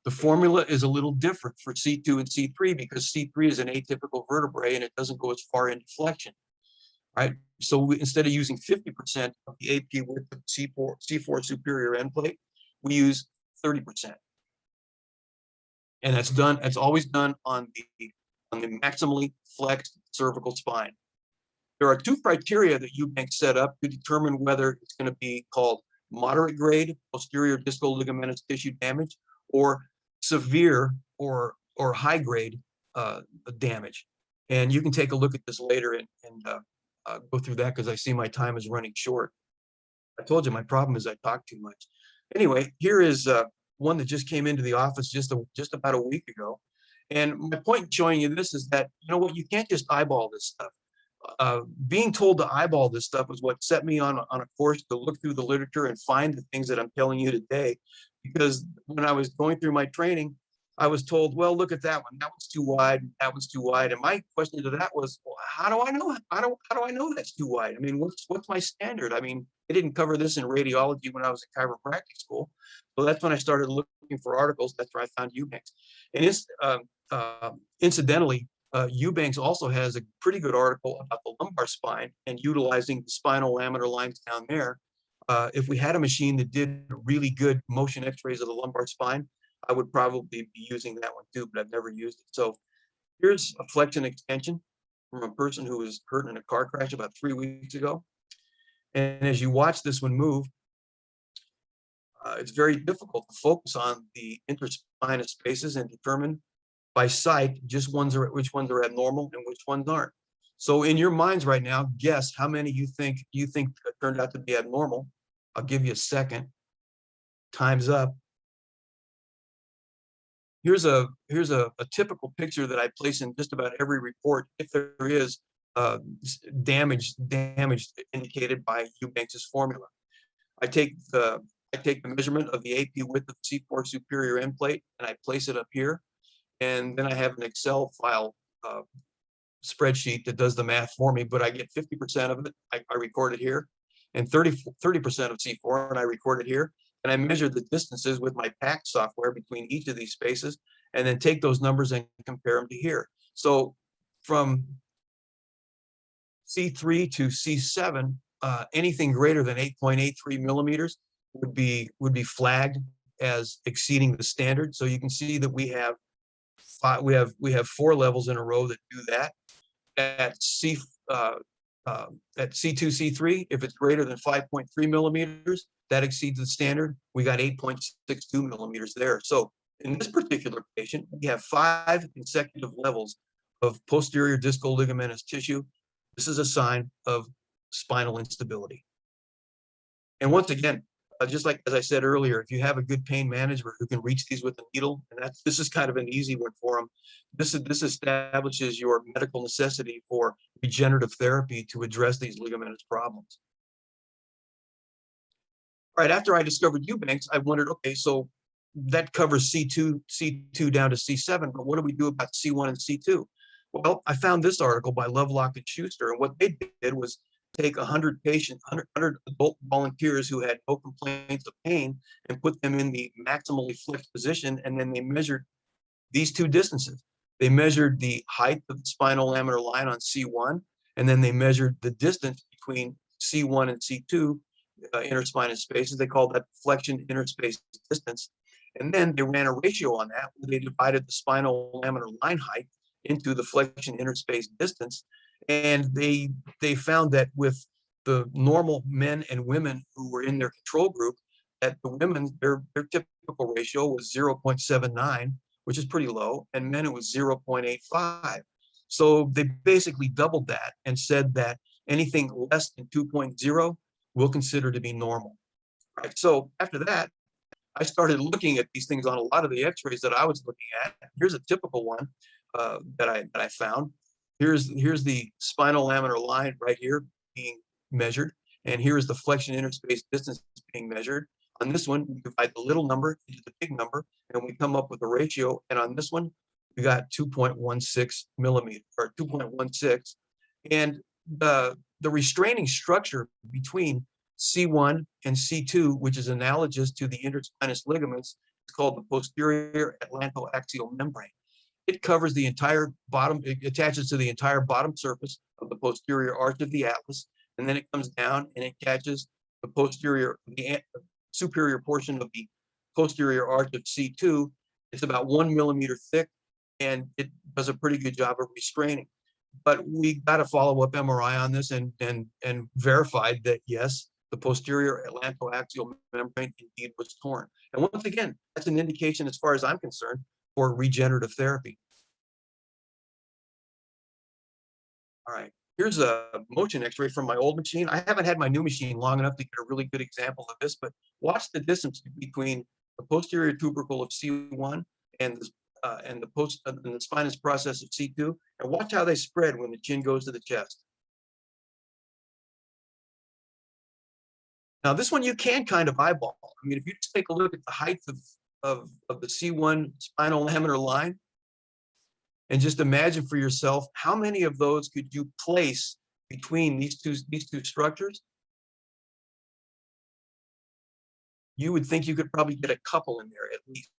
The formula is a little different for C2 and C3 because C3 is an atypical vertebrae and it doesn't go as far into flexion. Right? So instead of using 50% of the AP width of C4 superior end plate, we use 30%. And that's always done on the maximally flexed cervical spine. There are two criteria that Eubank set up to determine whether it's going to be called moderate grade posterior discal ligamentous tissue damage or severe or high grade damage. And you can take a look at this later and go through that because I see my time is running short. I told you my problem is I talk too much. Anyway, here is one that just came into the office just about a week ago. And my point in showing you this is that, you can't just eyeball this stuff. Being told to eyeball this stuff is what set me on a course to look through the literature and find the things that I'm telling you today. Because when I was going through my training, I was told, well, look at that one. That one's too wide. That one's too wide. And my question to that was, well, how do I know? How do I know that's too wide? I mean, what's my standard? I mean, they didn't cover this in radiology when I was in chiropractic school. So that's when I started looking for articles. That's where I found Eubanks. And it's incidentally, Eubanks also has a pretty good article about the lumbar spine and utilizing the spinal laminar lines down there. If we had a machine that did really good motion X-rays of the lumbar spine, I would probably be using that one too, but I've never used it. So here's a flexion extension from a person who was hurt in a car crash about 3 weeks ago. And as you watch this one move, it's very difficult to focus on the interspinous spaces and determine by sight just which ones are abnormal and which ones aren't. So in your minds right now, guess how many you think turned out to be abnormal. I'll give you a second. Time's up. Here's a typical picture that I place in just about every report if there is damage indicated by Eubanks's formula. I take the measurement of the AP width of the C4 superior end plate and I place it up here. And then I have an Excel file spreadsheet that does the math for me, but I get 50% of it. I record it here, and 30% of C4, and I record it here. And I measure the distances with my PACS software between each of these spaces, and then take those numbers and compare them to here. So from C3 to C7, anything greater than 8.83 millimeters would be flagged as exceeding the standard. So you can see that we have 4 levels in a row that do that. At C2, C3, if it's greater than 5.3 millimeters, that exceeds the standard. We got 8.62 millimeters there. So In this particular patient, we have 5 consecutive levels of posterior discal ligamentous tissue. This is a sign of spinal instability. And once again, just like as I said earlier, if you have a good pain manager who can reach these with a needle, and this is kind of an easy one for them, this establishes your medical necessity for regenerative therapy to address these ligamentous problems. All right, after I discovered Eubanks, I wondered, okay, so that covers C2 down to C7, but what do we do about C1 and C2? Well, I found this article by Lovelock and Schuster, and what they did was take 100 adult volunteers who had no complaints of pain and put them in the maximally flexed position, and then they measured these 2 distances. They measured the height of the spinal laminar line on C1, and then they measured the distance between C1 and C2 interspinous spaces. They called that flexion interspace distance. And then they ran a ratio on that, where they divided the spinal laminar line height into the flexion interspace distance. And they found that with the normal men and women who were in their control group, that the women, their typical ratio was 0.79, which is pretty low, and men it was 0.85. So they basically doubled that and said that anything less than 2.0 we'll consider to be normal. All right, so after that, I started looking at these things on a lot of the x-rays that I was looking at. Here's a typical one that I found. Here's the spinal laminar line right here being measured, and here's the flexion interspace distance being measured. On this one, we divide the little number into the big number, and we come up with a ratio. And on this one, we got 2.16 millimeters, or 2.16. And the restraining structure between C1 and C2, which is analogous to the interspinous ligaments, is called the posterior atlantoaxial membrane. It covers the entire bottom, it attaches to the entire bottom surface of the posterior arch of the atlas, and then it comes down and it catches the superior portion of the posterior arch of C2. It's about 1 millimeter thick, and it does a pretty good job of restraining. But we got a follow-up MRI on this and verified that yes, the posterior atlantoaxial membrane indeed was torn. And once again, that's an indication, as far as I'm concerned, for regenerative therapy. All right, here's a motion x-ray from my old machine. I haven't had my new machine long enough to get a really good example of this, but watch the distance between the posterior tubercle of C1 and the spinous process of C2, and watch how they spread when the chin goes to the chest. Now, this one you can kind of eyeball. I mean, if you just take a look at the height of the C1 spinal laminar line, and just imagine for yourself, how many of those could you place between these two structures? You would think you could probably get a couple in there at least.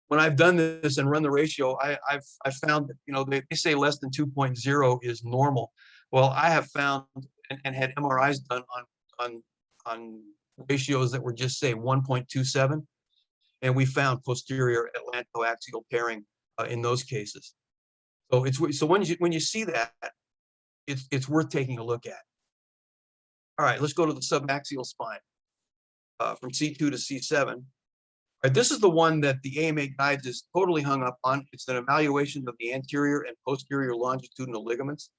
When I've done this and run the ratio, I've found that, you know, they say less than 2.0 is normal. Well, I have found and had MRIs done on ratios that were just say 1.27, and we found posterior atlantoaxial pairing in those cases. So when you see that, it's worth taking a look at. All right, let's go to the subaxial spine from C2 to C7. All right, this is the one that the AMA guides is totally hung up on. It's an evaluation of the anterior and posterior longitudinal ligaments.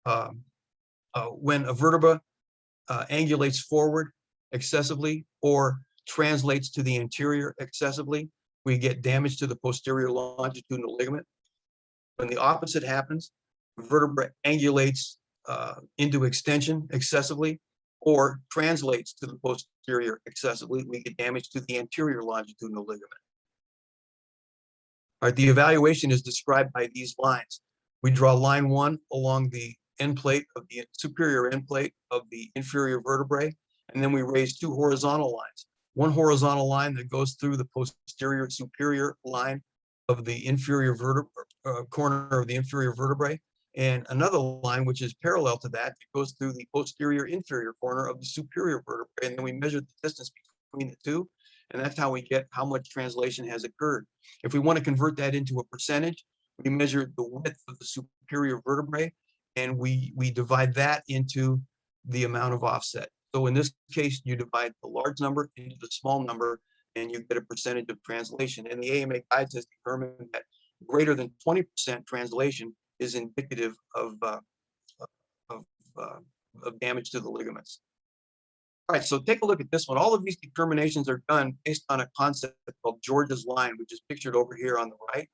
When a vertebra angulates forward excessively or translates to the anterior excessively, we get damage to the posterior longitudinal ligament. When the opposite happens, the vertebra angulates into extension excessively or translates to the posterior excessively, we get damage to the anterior longitudinal ligament. All right, the evaluation is described by these lines. We draw line 1 along the end plate of the superior end plate of the inferior vertebrae, and then we raise 2 horizontal lines. One horizontal line that goes through the posterior superior line of the inferior corner of the inferior vertebrae, and another line which is parallel to that goes through the posterior inferior corner of the superior vertebrae, and then we measure the distance between the two, and that's how we get how much translation has occurred. If we want to convert that into a percentage, we measure the width of the superior vertebrae, and we divide that into the amount of offset. So in this case, you divide the large number into the small number, and you get a percentage of translation. And the AMA guides has determined that greater than 20% translation is indicative of damage to the ligaments. All right, so take a look at this one. All of these determinations are done based on a concept called George's line, which is pictured over here on the right.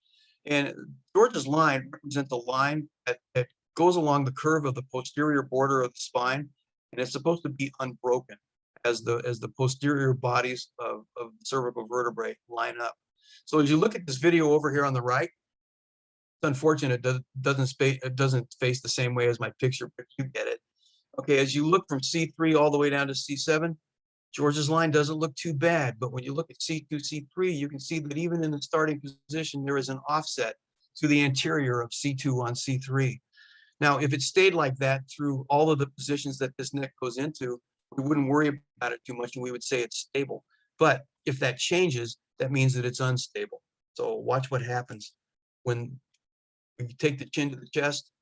And George's line represents a line that goes along the curve of the posterior border of the spine, and it's supposed to be unbroken as the posterior bodies of the cervical vertebrae line up. So as you look at this video over here on the right, it's unfortunate it doesn't face the same way as my picture, but you get it. Okay, as you look from C3 all the way down to C7, George's line doesn't look too bad, but when you look at C2, C3, you can see that even in the starting position, there is an offset to the anterior of C2 on C3. Now, if it stayed like that through all of the positions that this neck goes into, we wouldn't worry about it too much and we would say it's stable. But if that changes, that means that it's unstable. So watch what happens when you take the chin to the chest.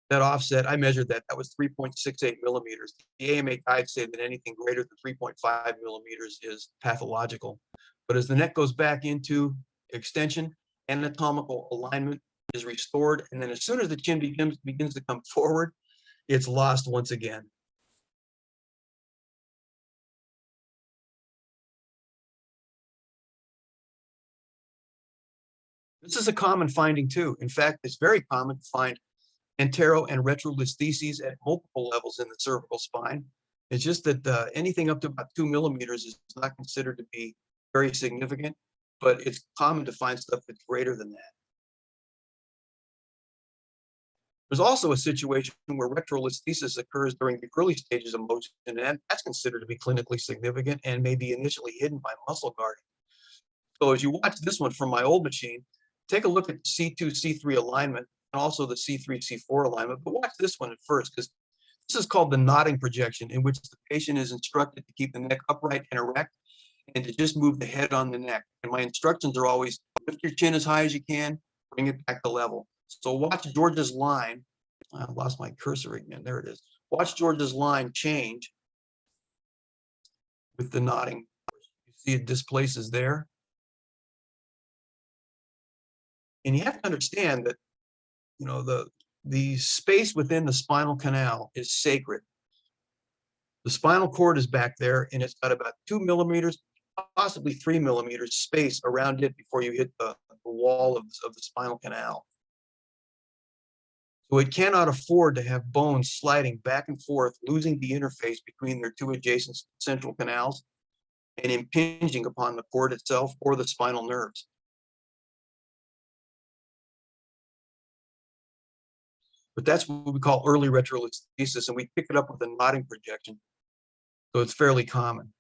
That offset, I measured that, that was 3.68 millimeters. The AMA guides say that anything greater than 3.5 millimeters is pathological. But as the neck goes back into extension, anatomical alignment is restored. And then as soon as the chin begins to come forward, it's lost once again. This is a common finding too. In fact, it's very common to find antero and retrolistheses at multiple levels in the cervical spine. It's just that anything up to about 2 millimeters is not considered to be very significant, but it's common to find stuff that's greater than that. There's also a situation where retrolisthesis occurs during the early stages of motion, and that's considered to be clinically significant and may be initially hidden by muscle guarding. So as you watch this one from my old machine, take a look at C2, C3 alignment, and also the C3, C4 alignment, but watch this one at first, because this is called the nodding projection, in which the patient is instructed to keep the neck upright and erect and to just move the head on the neck. And my instructions are always lift your chin as high as you can, bring it back to level. So watch George's line. I lost my cursor again. There it is. Watch George's line change with the nodding. You see it displaces there. And you have to understand that, you know, the space within the spinal canal is sacred. The spinal cord is back there, and it's got about 2 millimeters, possibly 3 millimeters space around it before you hit the wall of the spinal canal. So it cannot afford to have bones sliding back and forth, losing the interface between their two adjacent central canals and impinging upon the cord itself or the spinal nerves. But that's what we call early retrolisthesis, and we pick it up with a nodding projection. So it's fairly common.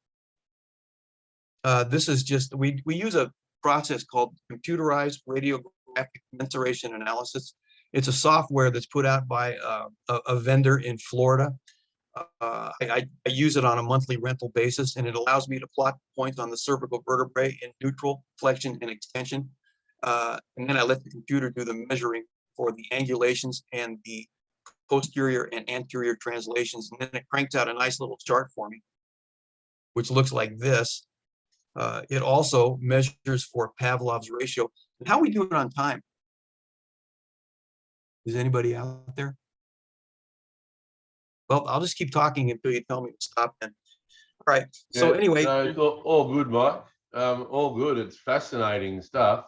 This is just, we use a process called computerized radiographic mensuration analysis. It's a software that's put out by a vendor in Florida. I use it on a monthly rental basis, and it allows me to plot points on the cervical vertebrae in neutral, flexion, and extension. And then I let the computer do the measuring for the angulations and the posterior and anterior translations. And then it cranks out a nice little chart for me, which looks like this. It also measures for Pavlov's ratio. And how are we doing on time? Is anybody out there? Well, I'll just keep talking until you tell me to stop then. All right. Yeah, so anyway. no, it's all good, Mike. All good. It's fascinating stuff.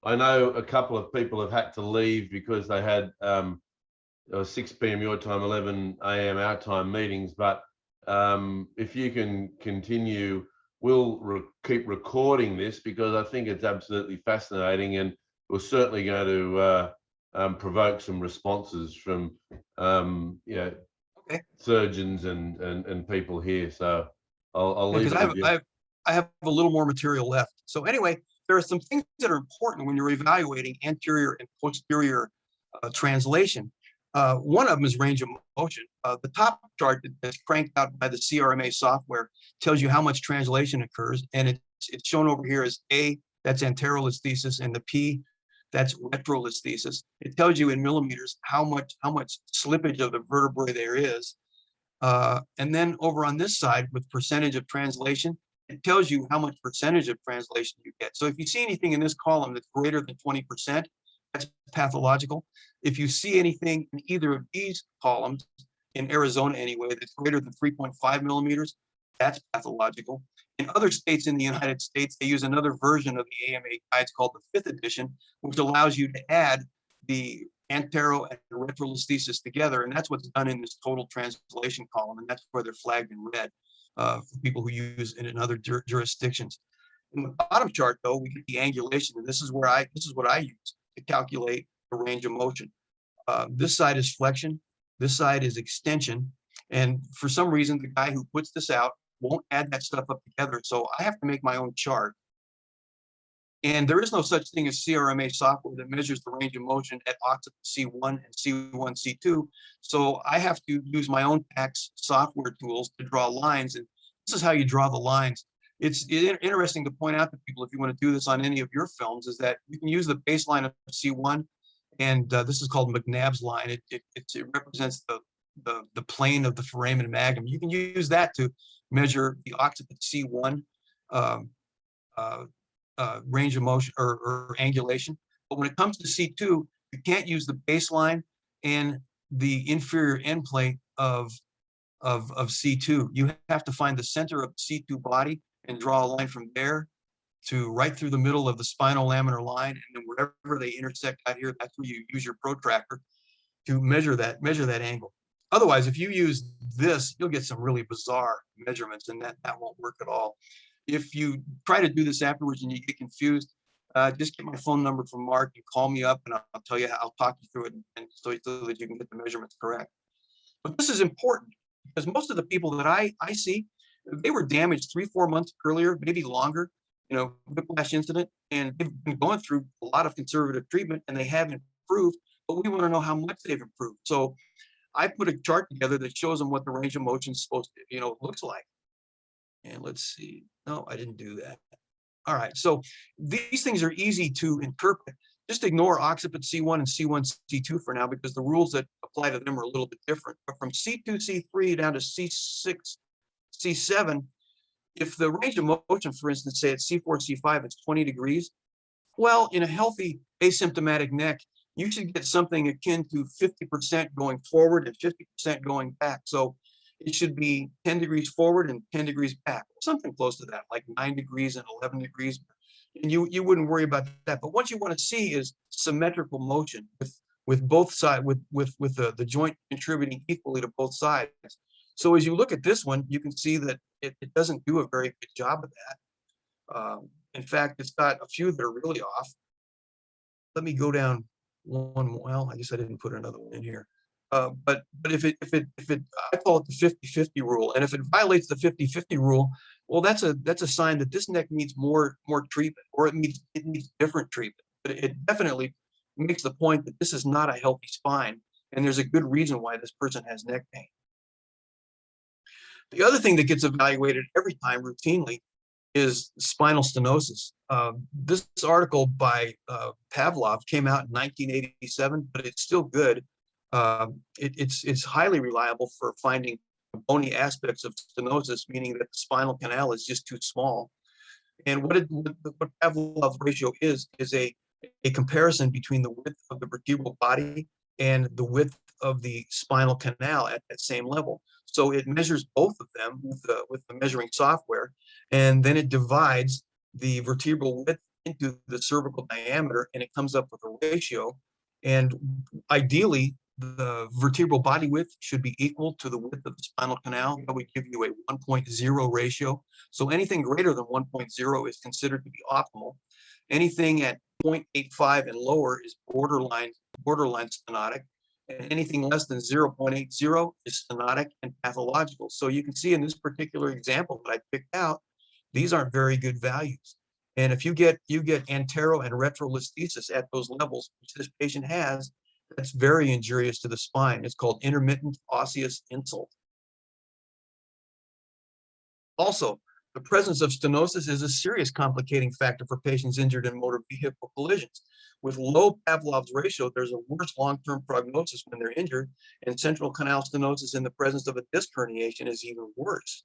I know a couple of people have had to leave because they had 6 p.m. your time, 11 a.m. our time meetings. But if you can continue, we'll keep recording this because I think it's absolutely fascinating, and we're certainly going to provoke some responses from surgeons and people here. So I'll leave it with you. I have a little more material left. So anyway, there are some things that are important when you're evaluating anterior and posterior translation. One of them is range of motion. The top chart that's cranked out by the CRMA software tells you how much translation occurs, and it's shown over here as A, that's anterolisthesis, and the P, that's retrolisthesis. It tells you in millimeters how much slippage of the vertebrae there is. And then over on this side, with percentage of translation, it tells you how much percentage of translation you get. So if you see anything in this column that's greater than 20%, that's pathological. If you see anything in either of these columns, in Arizona anyway, that's greater than 3.5 millimeters, that's pathological. In other states in the United States, they use another version of the AMA guides called the 5th edition, which allows you to add the antero and retrolisthesis together. And that's what's done in this total translation column. And that's where they're flagged in red for people who use it in other jurisdictions. In the bottom chart, though, we get the angulation, and this is what I use to calculate the range of motion. This side is flexion, this side is extension, and for some reason, the guy who puts this out won't add that stuff up together, so I have to make my own chart. And there is no such thing as CRMA software that measures the range of motion at occiput C1 and C1, C2. So I have to use my own PACS software tools to draw lines. And this is how you draw the lines. It's interesting to point out to people, if you want to do this on any of your films, is that you can use the baseline of C1, and this is called McNabb's line. It represents the plane of the foramen magnum. You can use that to measure the occiput C1 range of motion or angulation. But when it comes to C2, you can't use the baseline and the inferior end plate of C2. You have to find the center of the C2 body and draw a line from there to right through the middle of the spinal laminar line, and then wherever they intersect out here, that's where you use your protractor to measure that angle. Otherwise, if you use this, you'll get some really bizarre measurements, and that won't work at all. If you try to do this afterwards and you get confused, just get my phone number from Mark and call me up, and I'll tell you, I'll talk you through it, and so that you can get the measurements correct. But this is important because most of the people that I see, they were damaged 3-4 months earlier, maybe longer, whiplash incident, and they've been going through a lot of conservative treatment and they have improved, but we want to know how much they've improved. So I put a chart together that shows them what the range of motion is supposed to, looks like. And let's see. No, I didn't do that. All right. So these things are easy to interpret. Just ignore occiput C1 and C1, C2 for now, because the rules that apply to them are a little bit different. But from C2, C3 down to C6, C7, if the range of motion, for instance, say at C4, C5, it's 20 degrees, well, in a healthy asymptomatic neck, you should get something akin to 50% going forward and 50% going back. So it should be 10 degrees forward and 10 degrees back, something close to that, like 9 degrees and 11 degrees. And you wouldn't worry about that. But what you want to see is symmetrical motion with both sides, with the joint contributing equally to both sides. So as you look at this one, you can see that it doesn't do a very good job of that. In fact, it's got a few that are really off. Let me go down one. Well, I guess I didn't put another one in here. But if it, I call it the 50-50 rule, and if it violates the 50-50 rule, well, that's a sign that this neck needs more treatment, or it needs different treatment. But it definitely makes the point that this is not a healthy spine, and there's a good reason why this person has neck pain. The other thing that gets evaluated every time routinely is spinal stenosis. This article by Pavlov came out in 1987, but it's still good. It's highly reliable for finding bony aspects of stenosis, meaning that the spinal canal is just too small. And what Pavlov's ratio is a comparison between the width of the vertebral body and the width of the spinal canal at that same level. So it measures both of them with the measuring software, and then it divides the vertebral width into the cervical diameter, and it comes up with a ratio. And ideally, the vertebral body width should be equal to the width of the spinal canal. That would give you a 1.0 ratio. So anything greater than 1.0 is considered to be optimal. Anything at 0.85 and lower is borderline stenotic, and anything less than 0.80 is stenotic and pathological. So you can see in this particular example that I picked out, these aren't very good values. And if you get antero and retrolisthesis at those levels, which this patient has, that's very injurious to the spine. It's called intermittent osseous insult. Also, the presence of stenosis is a serious complicating factor for patients injured in motor vehicle collisions. With low Pavlov's ratio, there's a worse long-term prognosis when they're injured, and central canal stenosis in the presence of a disc herniation is even worse.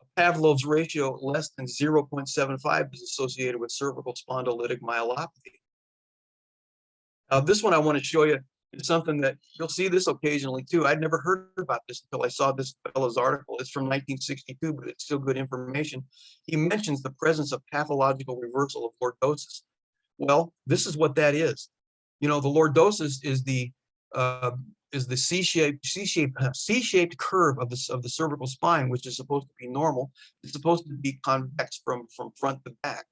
A Pavlov's ratio less than 0.75 is associated with cervical spondylitic myelopathy. Now, this one I want to show you is something that you'll see this occasionally too. I'd never heard about this until I saw this fellow's article. It's from 1962, but it's still good information. He mentions the presence of pathological reversal of lordosis. Well, this is what that is. You know, the lordosis is the C-shaped curve of the cervical spine, which is supposed to be normal. It's supposed to be convex from front to back.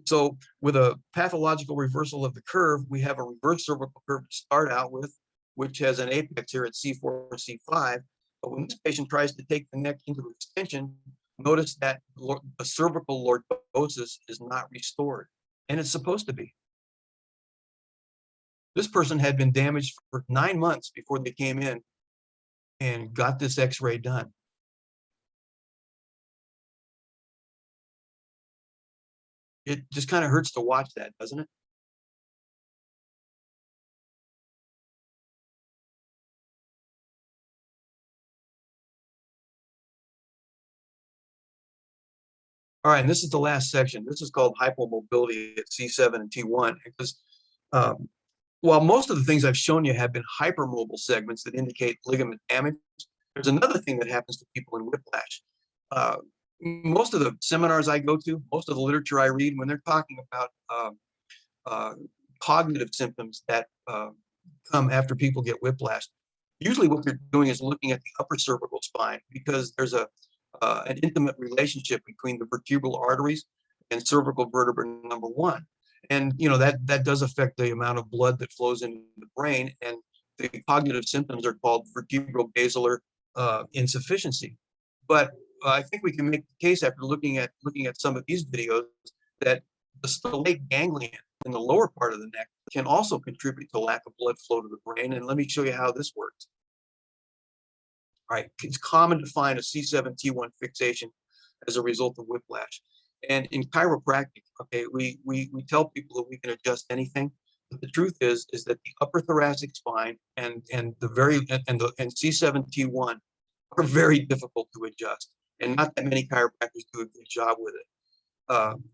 So with a pathological reversal of the curve, we have a reverse cervical curve to start out with, which has an apex here at C4 or C5. But when this patient tries to take the neck into extension, notice that the cervical lordosis is not restored, and it's supposed to be. This person had been damaged for 9 months before they came in and got this X-ray done. It just kind of hurts to watch that, doesn't it? All right, and this is the last section. This is called hypomobility at C7 and T1, because while most of the things I've shown you have been hypermobile segments that indicate ligament damage, there's another thing that happens to people in whiplash. Most of the seminars I go to, most of the literature I read, when they're talking about cognitive symptoms that come after people get whiplash, usually what they're doing is looking at the upper cervical spine, because there's an intimate relationship between the vertebral arteries and cervical vertebra number 1. And you know that does affect the amount of blood that flows into the brain, and the cognitive symptoms are called vertebral basilar insufficiency. But I think we can make the case after looking at some of these videos that the stellate ganglion in the lower part of the neck can also contribute to lack of blood flow to the brain. And let me show you how this works. All right, it's common to find a C7-T1 fixation as a result of whiplash. And in chiropractic, okay, we tell people that we can adjust anything, but the truth is that the upper thoracic spine and C7-T1 are very difficult to adjust, and not that many chiropractors do a good job with it.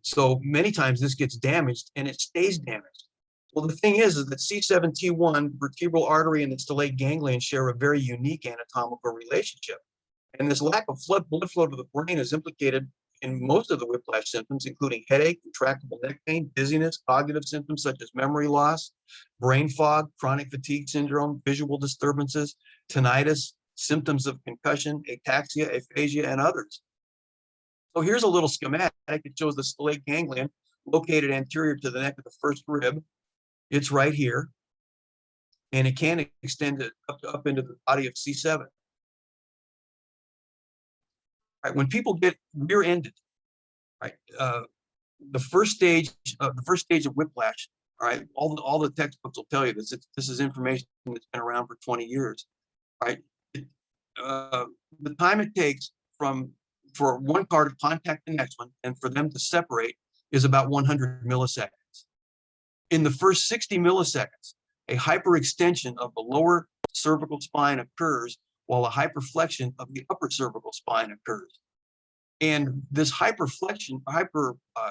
So many times this gets damaged and it stays damaged. Well, the thing is that C7-T1, vertebral artery, and the stellate ganglion share a very unique anatomical relationship. And this lack of blood flow to the brain is implicated in most of the whiplash symptoms, including headache, intractable neck pain, dizziness, cognitive symptoms such as memory loss, brain fog, chronic fatigue syndrome, visual disturbances, tinnitus, symptoms of concussion, ataxia, aphasia, and others. So here's a little schematic. It shows the stellate ganglion located anterior to the neck of the first rib. It's right here, and it can extend it up into the body of C7. Right, when people get rear-ended, right, the first stage of whiplash, all right, all the textbooks will tell you this. This is information that's been around for 20 years, right? The time it takes for one car to contact the next one and for them to separate is about 100 milliseconds. In the first 60 milliseconds, a hyperextension of the lower cervical spine occurs, while a hyperflexion of the upper cervical spine occurs. And this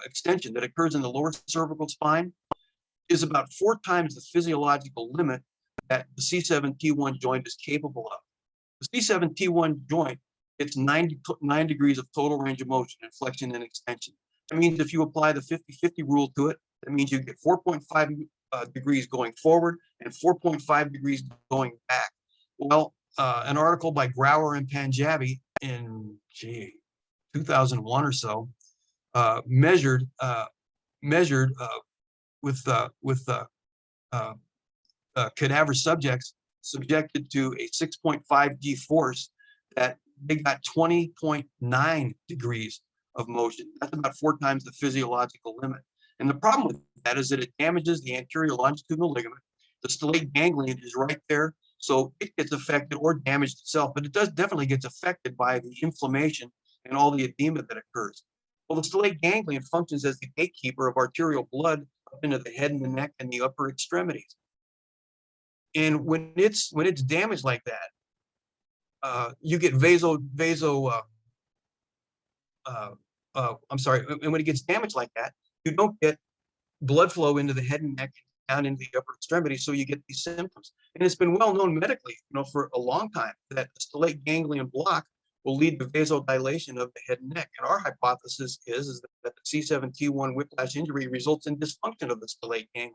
extension that occurs in the lower cervical spine is about 4 times the physiological limit that the C7-T1 joint is capable of. The C7-T1 joint, it's 9 degrees of total range of motion in flexion and extension. That means if you apply the 50-50 rule to it, that means you get 4.5 degrees going forward and 4.5 degrees going back. Well, an article by Grauer and Panjabi in 2001 or so measured with cadaver subjects subjected to a 6.5 G force that they got 20.9 degrees of motion. That's about 4 times the physiological limit. And the problem with that is that it damages the anterior longitudinal ligament. The stellate ganglion is right there, so it gets affected or damaged itself, but it definitely gets affected by the inflammation and all the edema that occurs. Well, the stellate ganglion functions as the gatekeeper of arterial blood up into the head and the neck and the upper extremities. And when it's damaged like that, you get I'm sorry, and when it gets damaged like that, you don't get blood flow into the head and neck, down into the upper extremity, so you get these symptoms. And it's been well known medically, for a long time, that the stellate ganglion block will lead to vasodilation of the head and neck. And our hypothesis is that the C7-T1 whiplash injury results in dysfunction of the stellate ganglion.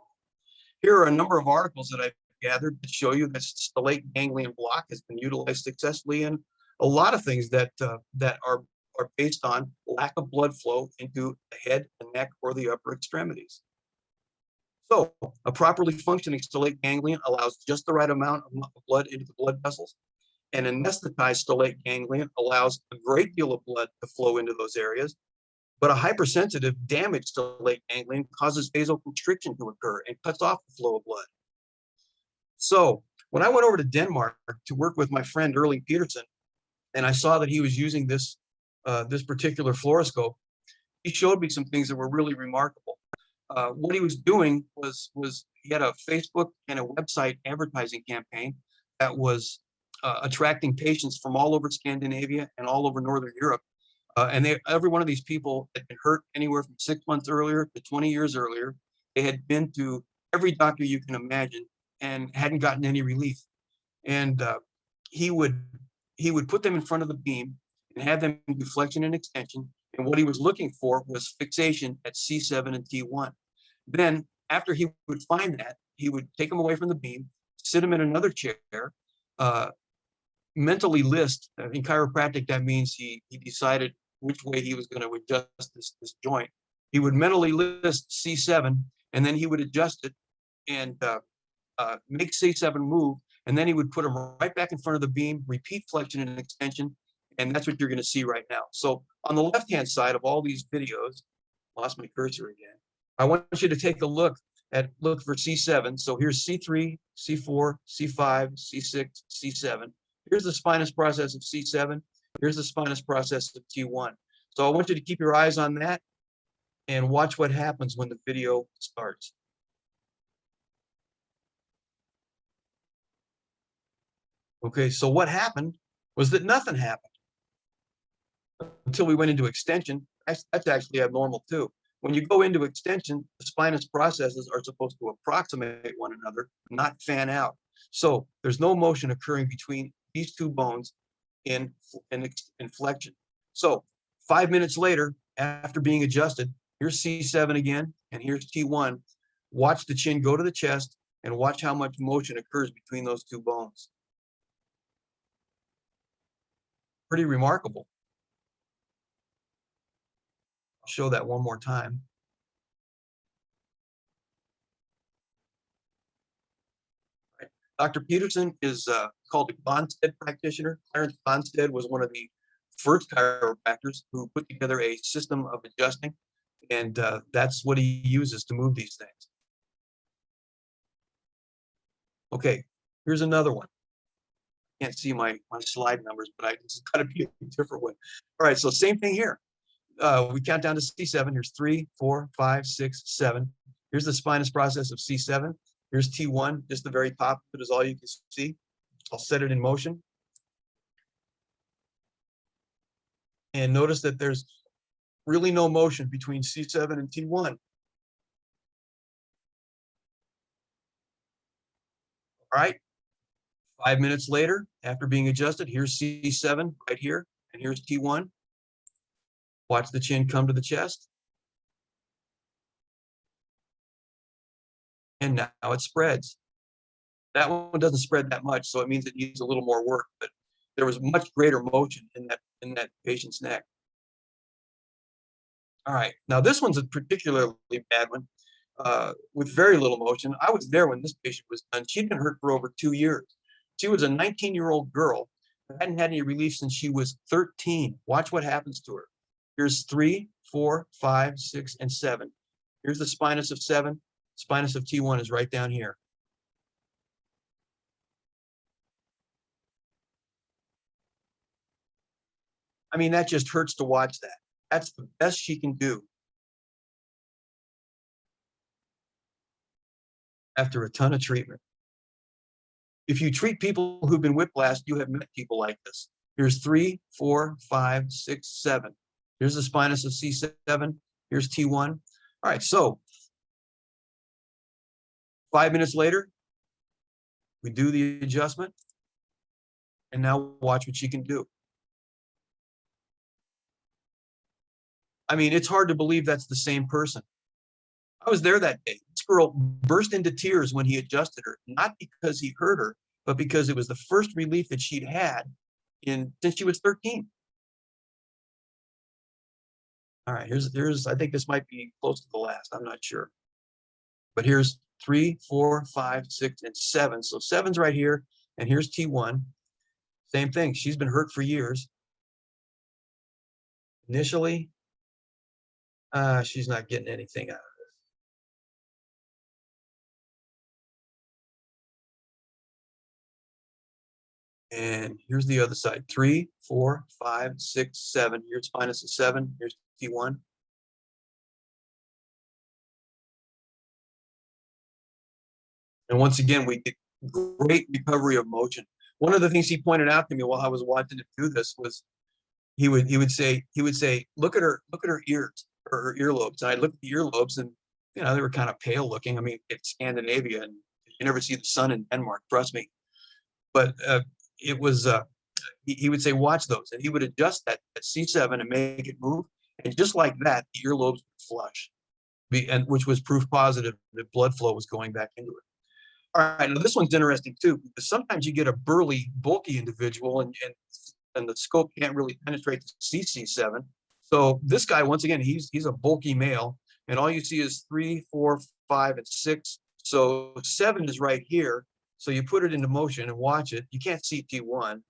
Here are a number of articles that I've gathered that show you that stellate ganglion block has been utilized successfully in a lot of things that are based on lack of blood flow into the head, the neck, or the upper extremities. So a properly functioning stellate ganglion allows just the right amount of blood into the blood vessels. An anesthetized stellate ganglion allows a great deal of blood to flow into those areas, but a hypersensitive, damaged stellate ganglion causes vasoconstriction to occur and cuts off the flow of blood. So when I went over to Denmark to work with my friend Erling Peterson, and I saw that he was using this particular fluoroscope, he showed me some things that were really remarkable. What he was doing was he had a Facebook and a website advertising campaign that was attracting patients from all over Scandinavia and all over Northern Europe. And every one of these people had been hurt anywhere from 6 months earlier to 20 years earlier. They had been to every doctor you can imagine and hadn't gotten any relief. And he would put them in front of the beam and have them do flexion and extension. And what he was looking for was fixation at C7 and T1. Then after he would find that, he would take them away from the beam, sit them in another chair, mentally list. In chiropractic, that means he decided which way he was going to adjust this joint. He would mentally list C7, and then he would adjust it and make C7 move, and then he would put them right back in front of the beam, repeat flexion and extension, and that's what you're going to see right now. So on the left-hand side of all these videos, lost my cursor again, I want you to take a look for C7. So here's C3, C4, C5, C6, C7. Here's the spinous process of C7. Here's the spinous process of T1. So I want you to keep your eyes on that and watch what happens when the video starts. Okay, so what happened was that nothing happened until we went into extension. That's actually abnormal too. When you go into extension, the spinous processes are supposed to approximate one another, not fan out. So there's no motion occurring between these two bones in flexion. So 5 minutes later, after being adjusted, here's C7 again, and here's T1. Watch the chin go to the chest and watch how much motion occurs between those two bones. Pretty remarkable. I'll show that one more time. Right. Dr. Peterson is called a Bonstead practitioner. Clarence Bonstead was one of the first chiropractors who put together a system of adjusting, and that's what he uses to move these things. Okay, here's another one. Can't see my slide numbers, but it's got to be a different one. All right, so same thing here. We count down to C7. Here's 3, 4, 5, 6, 7. Here's the spinous process of C7. Here's T1, just the very top of it is all you can see. I'll set it in motion. And notice that there's really no motion between C7 and T1. All right. 5 minutes later, after being adjusted, here's C7 right here, and here's T1. Watch the chin come to the chest. And now it spreads. That one doesn't spread that much, so it means it needs a little more work, but there was much greater motion in that patient's neck. All right, now this one's a particularly bad one with very little motion. I was there when this patient was done. She'd been hurt for over 2 years. She was a 19-year-old girl who hadn't had any relief since she was 13. Watch what happens to her. Here's 3, 4, 5, 6, and 7. Here's the spinous of 7. Spinous of T1 is right down here. I mean, that just hurts to watch that. That's the best she can do after a ton of treatment. If you treat people who've been whiplashed, you have met people like this. Here's 3, 4, 5, 6, 7. Here's the spinous of C7. Here's T1. All right, so 5 minutes later, we do the adjustment. And now watch what she can do. I mean, it's hard to believe that's the same person. I was there that day. This girl burst into tears when he adjusted her, not because he hurt her, but because it was the first relief that she'd had since she was 13. All right, here's I think this might be close to the last. I'm not sure. But here's 3, 4, 5, 6, and 7. So 7's right here, and here's T1. Same thing. She's been hurt for years. Initially, she's not getting anything out of it. And here's the other side. 3, 4, 5, 6, 7. Here's spinous of 7. Here's T1. And once again, we get great recovery of motion. One of the things he pointed out to me while I was watching him do this was he would say, look at her ears or her earlobes. And I looked at the earlobes, and they were kind of pale looking. I mean, it's Scandinavia, and you never see the sun in Denmark, trust me. But it was he would say, watch those, and he would adjust that C7 and make it move, and just like that, the earlobes would flush, and which was proof positive that blood flow was going back into it. All right, now this one's interesting too, because sometimes you get a burly, bulky individual, and the scope can't really penetrate the CC7. So this guy, once again, he's a bulky male, and all you see is 3, 4, 5, and 6. So 7 is right here. So you put it into motion and watch it. You can't see T1,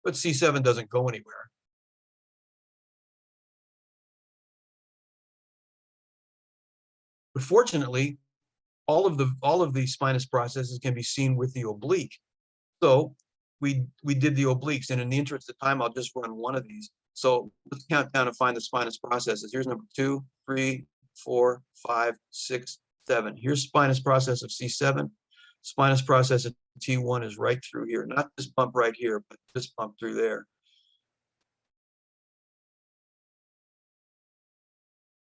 but C7 doesn't go anywhere. But fortunately, all of the spinous processes can be seen with the oblique. So we did the obliques, and in the interest of time, I'll just run one of these. So let's count down and find the spinous processes. Here's number 2, 3, 4, 5, 6, 7. Here's spinous process of C7. Spinous process of T1 is right through here, not this bump right here, but this bump through there.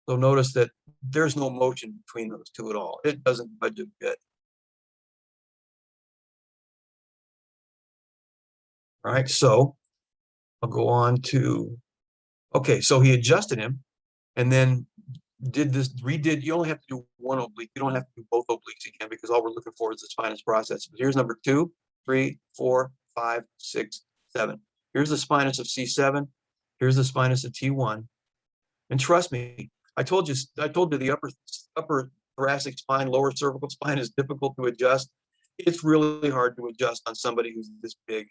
So notice that there's no motion between those two at all. It doesn't budge a bit. All right, so I'll go on to, okay, so he adjusted him and then redid. You only have to do one oblique. You don't have to do both obliques again, because all we're looking for is the spinous process. But here's number 2, 3, 4, 5, 6, 7. Here's the spinous of C7. Here's the spinous of T1. And trust me, I told you the upper thoracic spine, lower cervical spine is difficult to adjust. It's really hard to adjust on somebody who's this big.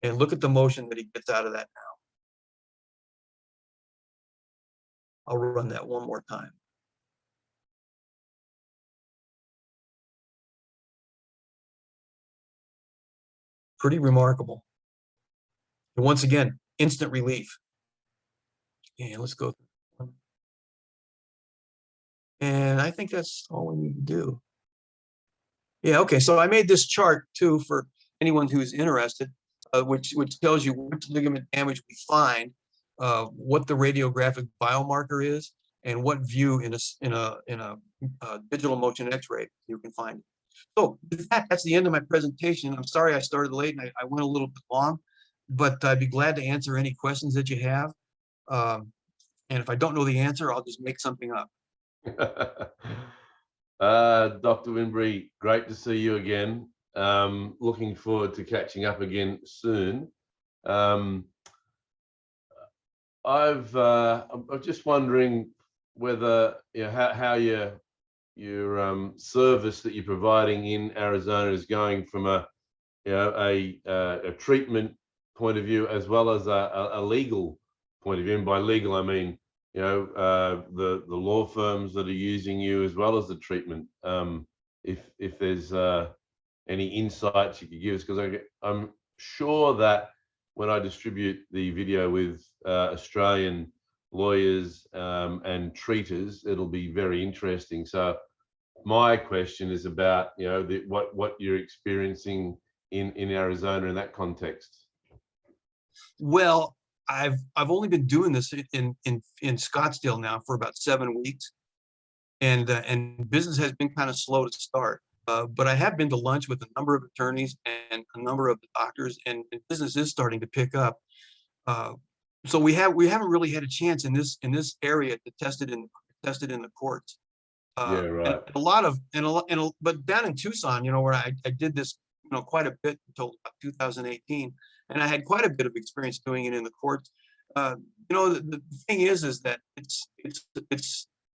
And look at the motion that he gets out of that now. I'll run that one more time. Pretty remarkable. And once again, instant relief. And let's go. And I think that's all we need to do. Yeah, okay, so I made this chart too for anyone who's interested, which tells you which ligament damage we find, what the radiographic biomarker is, and what view in a digital motion X-ray you can find. So that's the end of my presentation. I'm sorry I started late and I went a little bit long, but I'd be glad to answer any questions that you have. And if I don't know the answer, I'll just make something up. Dr. Winberry, great to see you again. Looking forward to catching up again soon. I'm just wondering whether how your service that you're providing in Arizona is going from a treatment point of view as well as a legal point of view. And by legal, I mean the law firms that are using you as well as the treatment. If there's any insights you could give us, because I'm sure that when I distribute the video with Australian lawyers and treaters, it'll be very interesting. So my question is about what you're experiencing in Arizona in that context. Well, I've only been doing this in Scottsdale now for about 7 weeks, and business has been kind of slow to start. But I have been to lunch with a number of attorneys and a number of doctors, and business is starting to pick up. So we haven't really had a chance in this area to test it in the courts. Yeah, And right. but down in Tucson, where I did this, quite a bit until about 2018, and I had quite a bit of experience doing it in the courts. The thing is that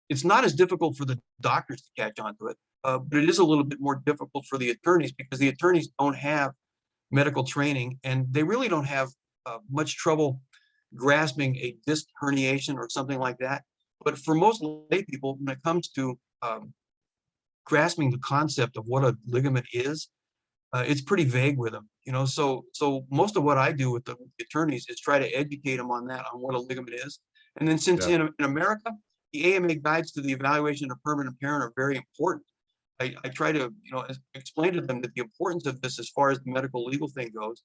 it's not as difficult for the doctors to catch on to it, but it is a little bit more difficult for the attorneys, because the attorneys don't have medical training, and they really don't have much trouble grasping a disc herniation or something like that. But for most lay people, when it comes to grasping the concept of what a ligament is, it's pretty vague with them, So most of what I do with the attorneys is try to educate them on what a ligament is. And then since Yeah. in America, the AMA guides to the evaluation of permanent impairment are very important. I try to, explain to them that the importance of this, as far as the medical legal thing goes,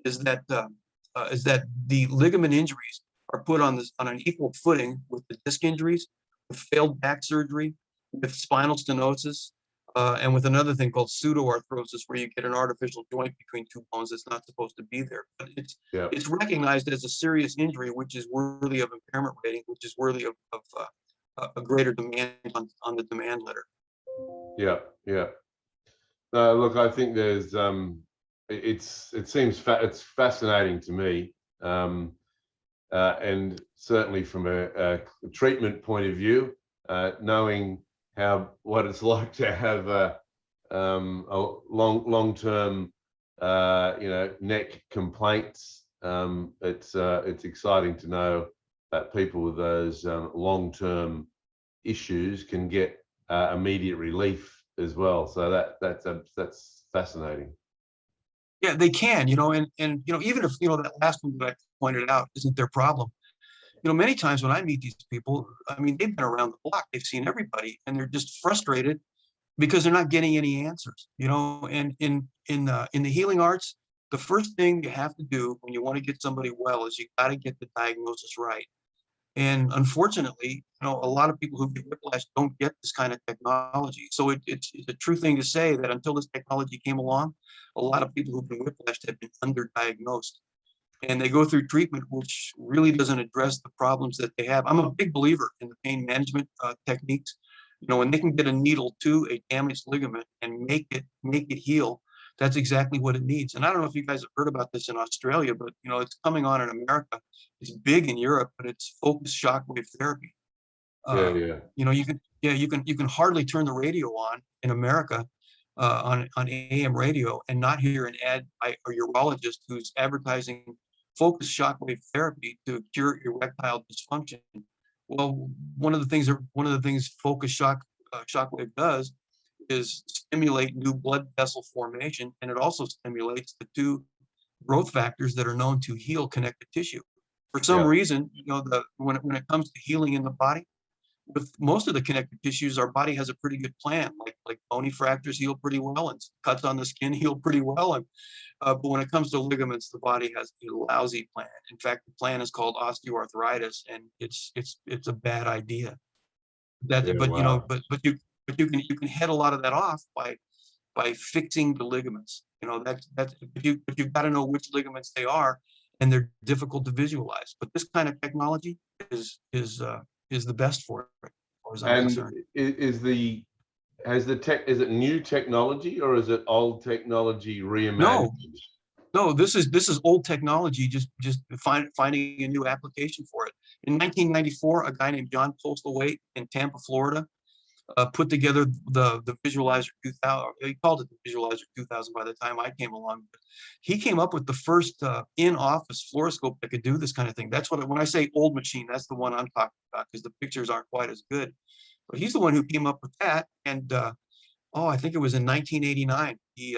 is that the ligament injuries are put on an equal footing with the disc injuries, with failed back surgery, with spinal stenosis, and with another thing called pseudoarthrosis, where you get an artificial joint between two bones that's not supposed to be there. But Yeah. it's recognized as a serious injury, which is worthy of impairment rating, which is worthy of a greater demand on the demand letter. Yeah. Yeah. Look, I think there's it's fascinating to me, and certainly from a treatment point of view, knowing what it's like to have a long-term neck complaints. It's exciting to know that people with those long-term issues can get immediate relief as well. So that's fascinating. Yeah, they can, and even if that last one that I pointed out isn't their problem. Many times when I meet these people, I mean, they've been around the block, they've seen everybody, and they're just frustrated because they're not getting any answers. And in the healing arts, the first thing you have to do when you want to get somebody well is you got to get the diagnosis right. And unfortunately, a lot of people who get whiplash don't get this kind of technology. So it's a true thing to say that until this technology came along, a lot of people who've been whiplashed have been underdiagnosed. And they go through treatment, which really doesn't address the problems that they have. I'm a big believer in the pain management techniques. When they can get a needle to a damaged ligament and make it heal, that's exactly what it needs. And I don't know if you guys have heard about this in Australia, but it's coming on in America. It's big in Europe, but it's focused shockwave therapy. Yeah. You can hardly turn the radio on in America on AM radio and not hear an ad by a urologist who's advertising focused shockwave therapy to cure erectile dysfunction. Well, one of the things focused shockwave does is stimulate new blood vessel formation, and it also stimulates the two growth factors that are known to heal connective tissue. For some reason, when it comes to healing in the body, with most of the connective tissues, our body has a pretty good plan. Like bony fractures heal pretty well, and cuts on the skin heal pretty well. And but when it comes to ligaments, the body has a lousy plan. In fact, the plan is called osteoarthritis, and it's a bad idea. But you can head a lot of that off by fixing the ligaments. That's but you've got to know which ligaments they are, and they're difficult to visualize. But this kind of technology is the best for it, as far as I'm concerned. Is it new technology, or is it old technology reimagined? No, this is old technology, just finding a new application for it. In 1994, a guy named John Postlewaite in Tampa, Florida, put together the Visualizer 2000. He called it the Visualizer 2000 by the time I came along. But he came up with the first in-office fluoroscope that could do this kind of thing. That's when I say old machine, that's the one I'm talking about, because the pictures aren't quite as good. But he's the one who came up with that. And I think it was in 1989, the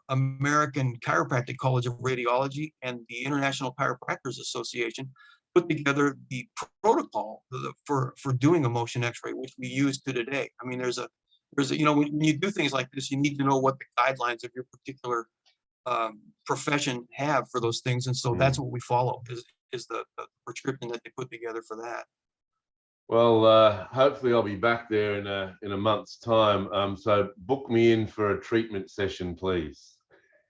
American Chiropractic College of Radiology and the International Chiropractors Association put together the protocol for doing a motion X-ray, which we use to today. I mean, there's a when you do things like this, you need to know what the guidelines of your particular profession have for those things. And so that's what we follow is the prescription that they put together for that. Well, hopefully I'll be back there in a month's time. So book me in for a treatment session, please.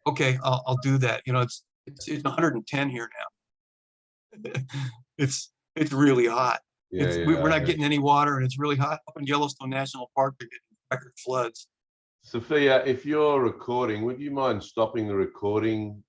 Okay, I'll do that. You know, it's 110 here now. It's really hot. Yeah, We're not getting any water, and it's really hot up in Yellowstone National Park. They're getting record floods. Sophia, if you're recording, would you mind stopping the recording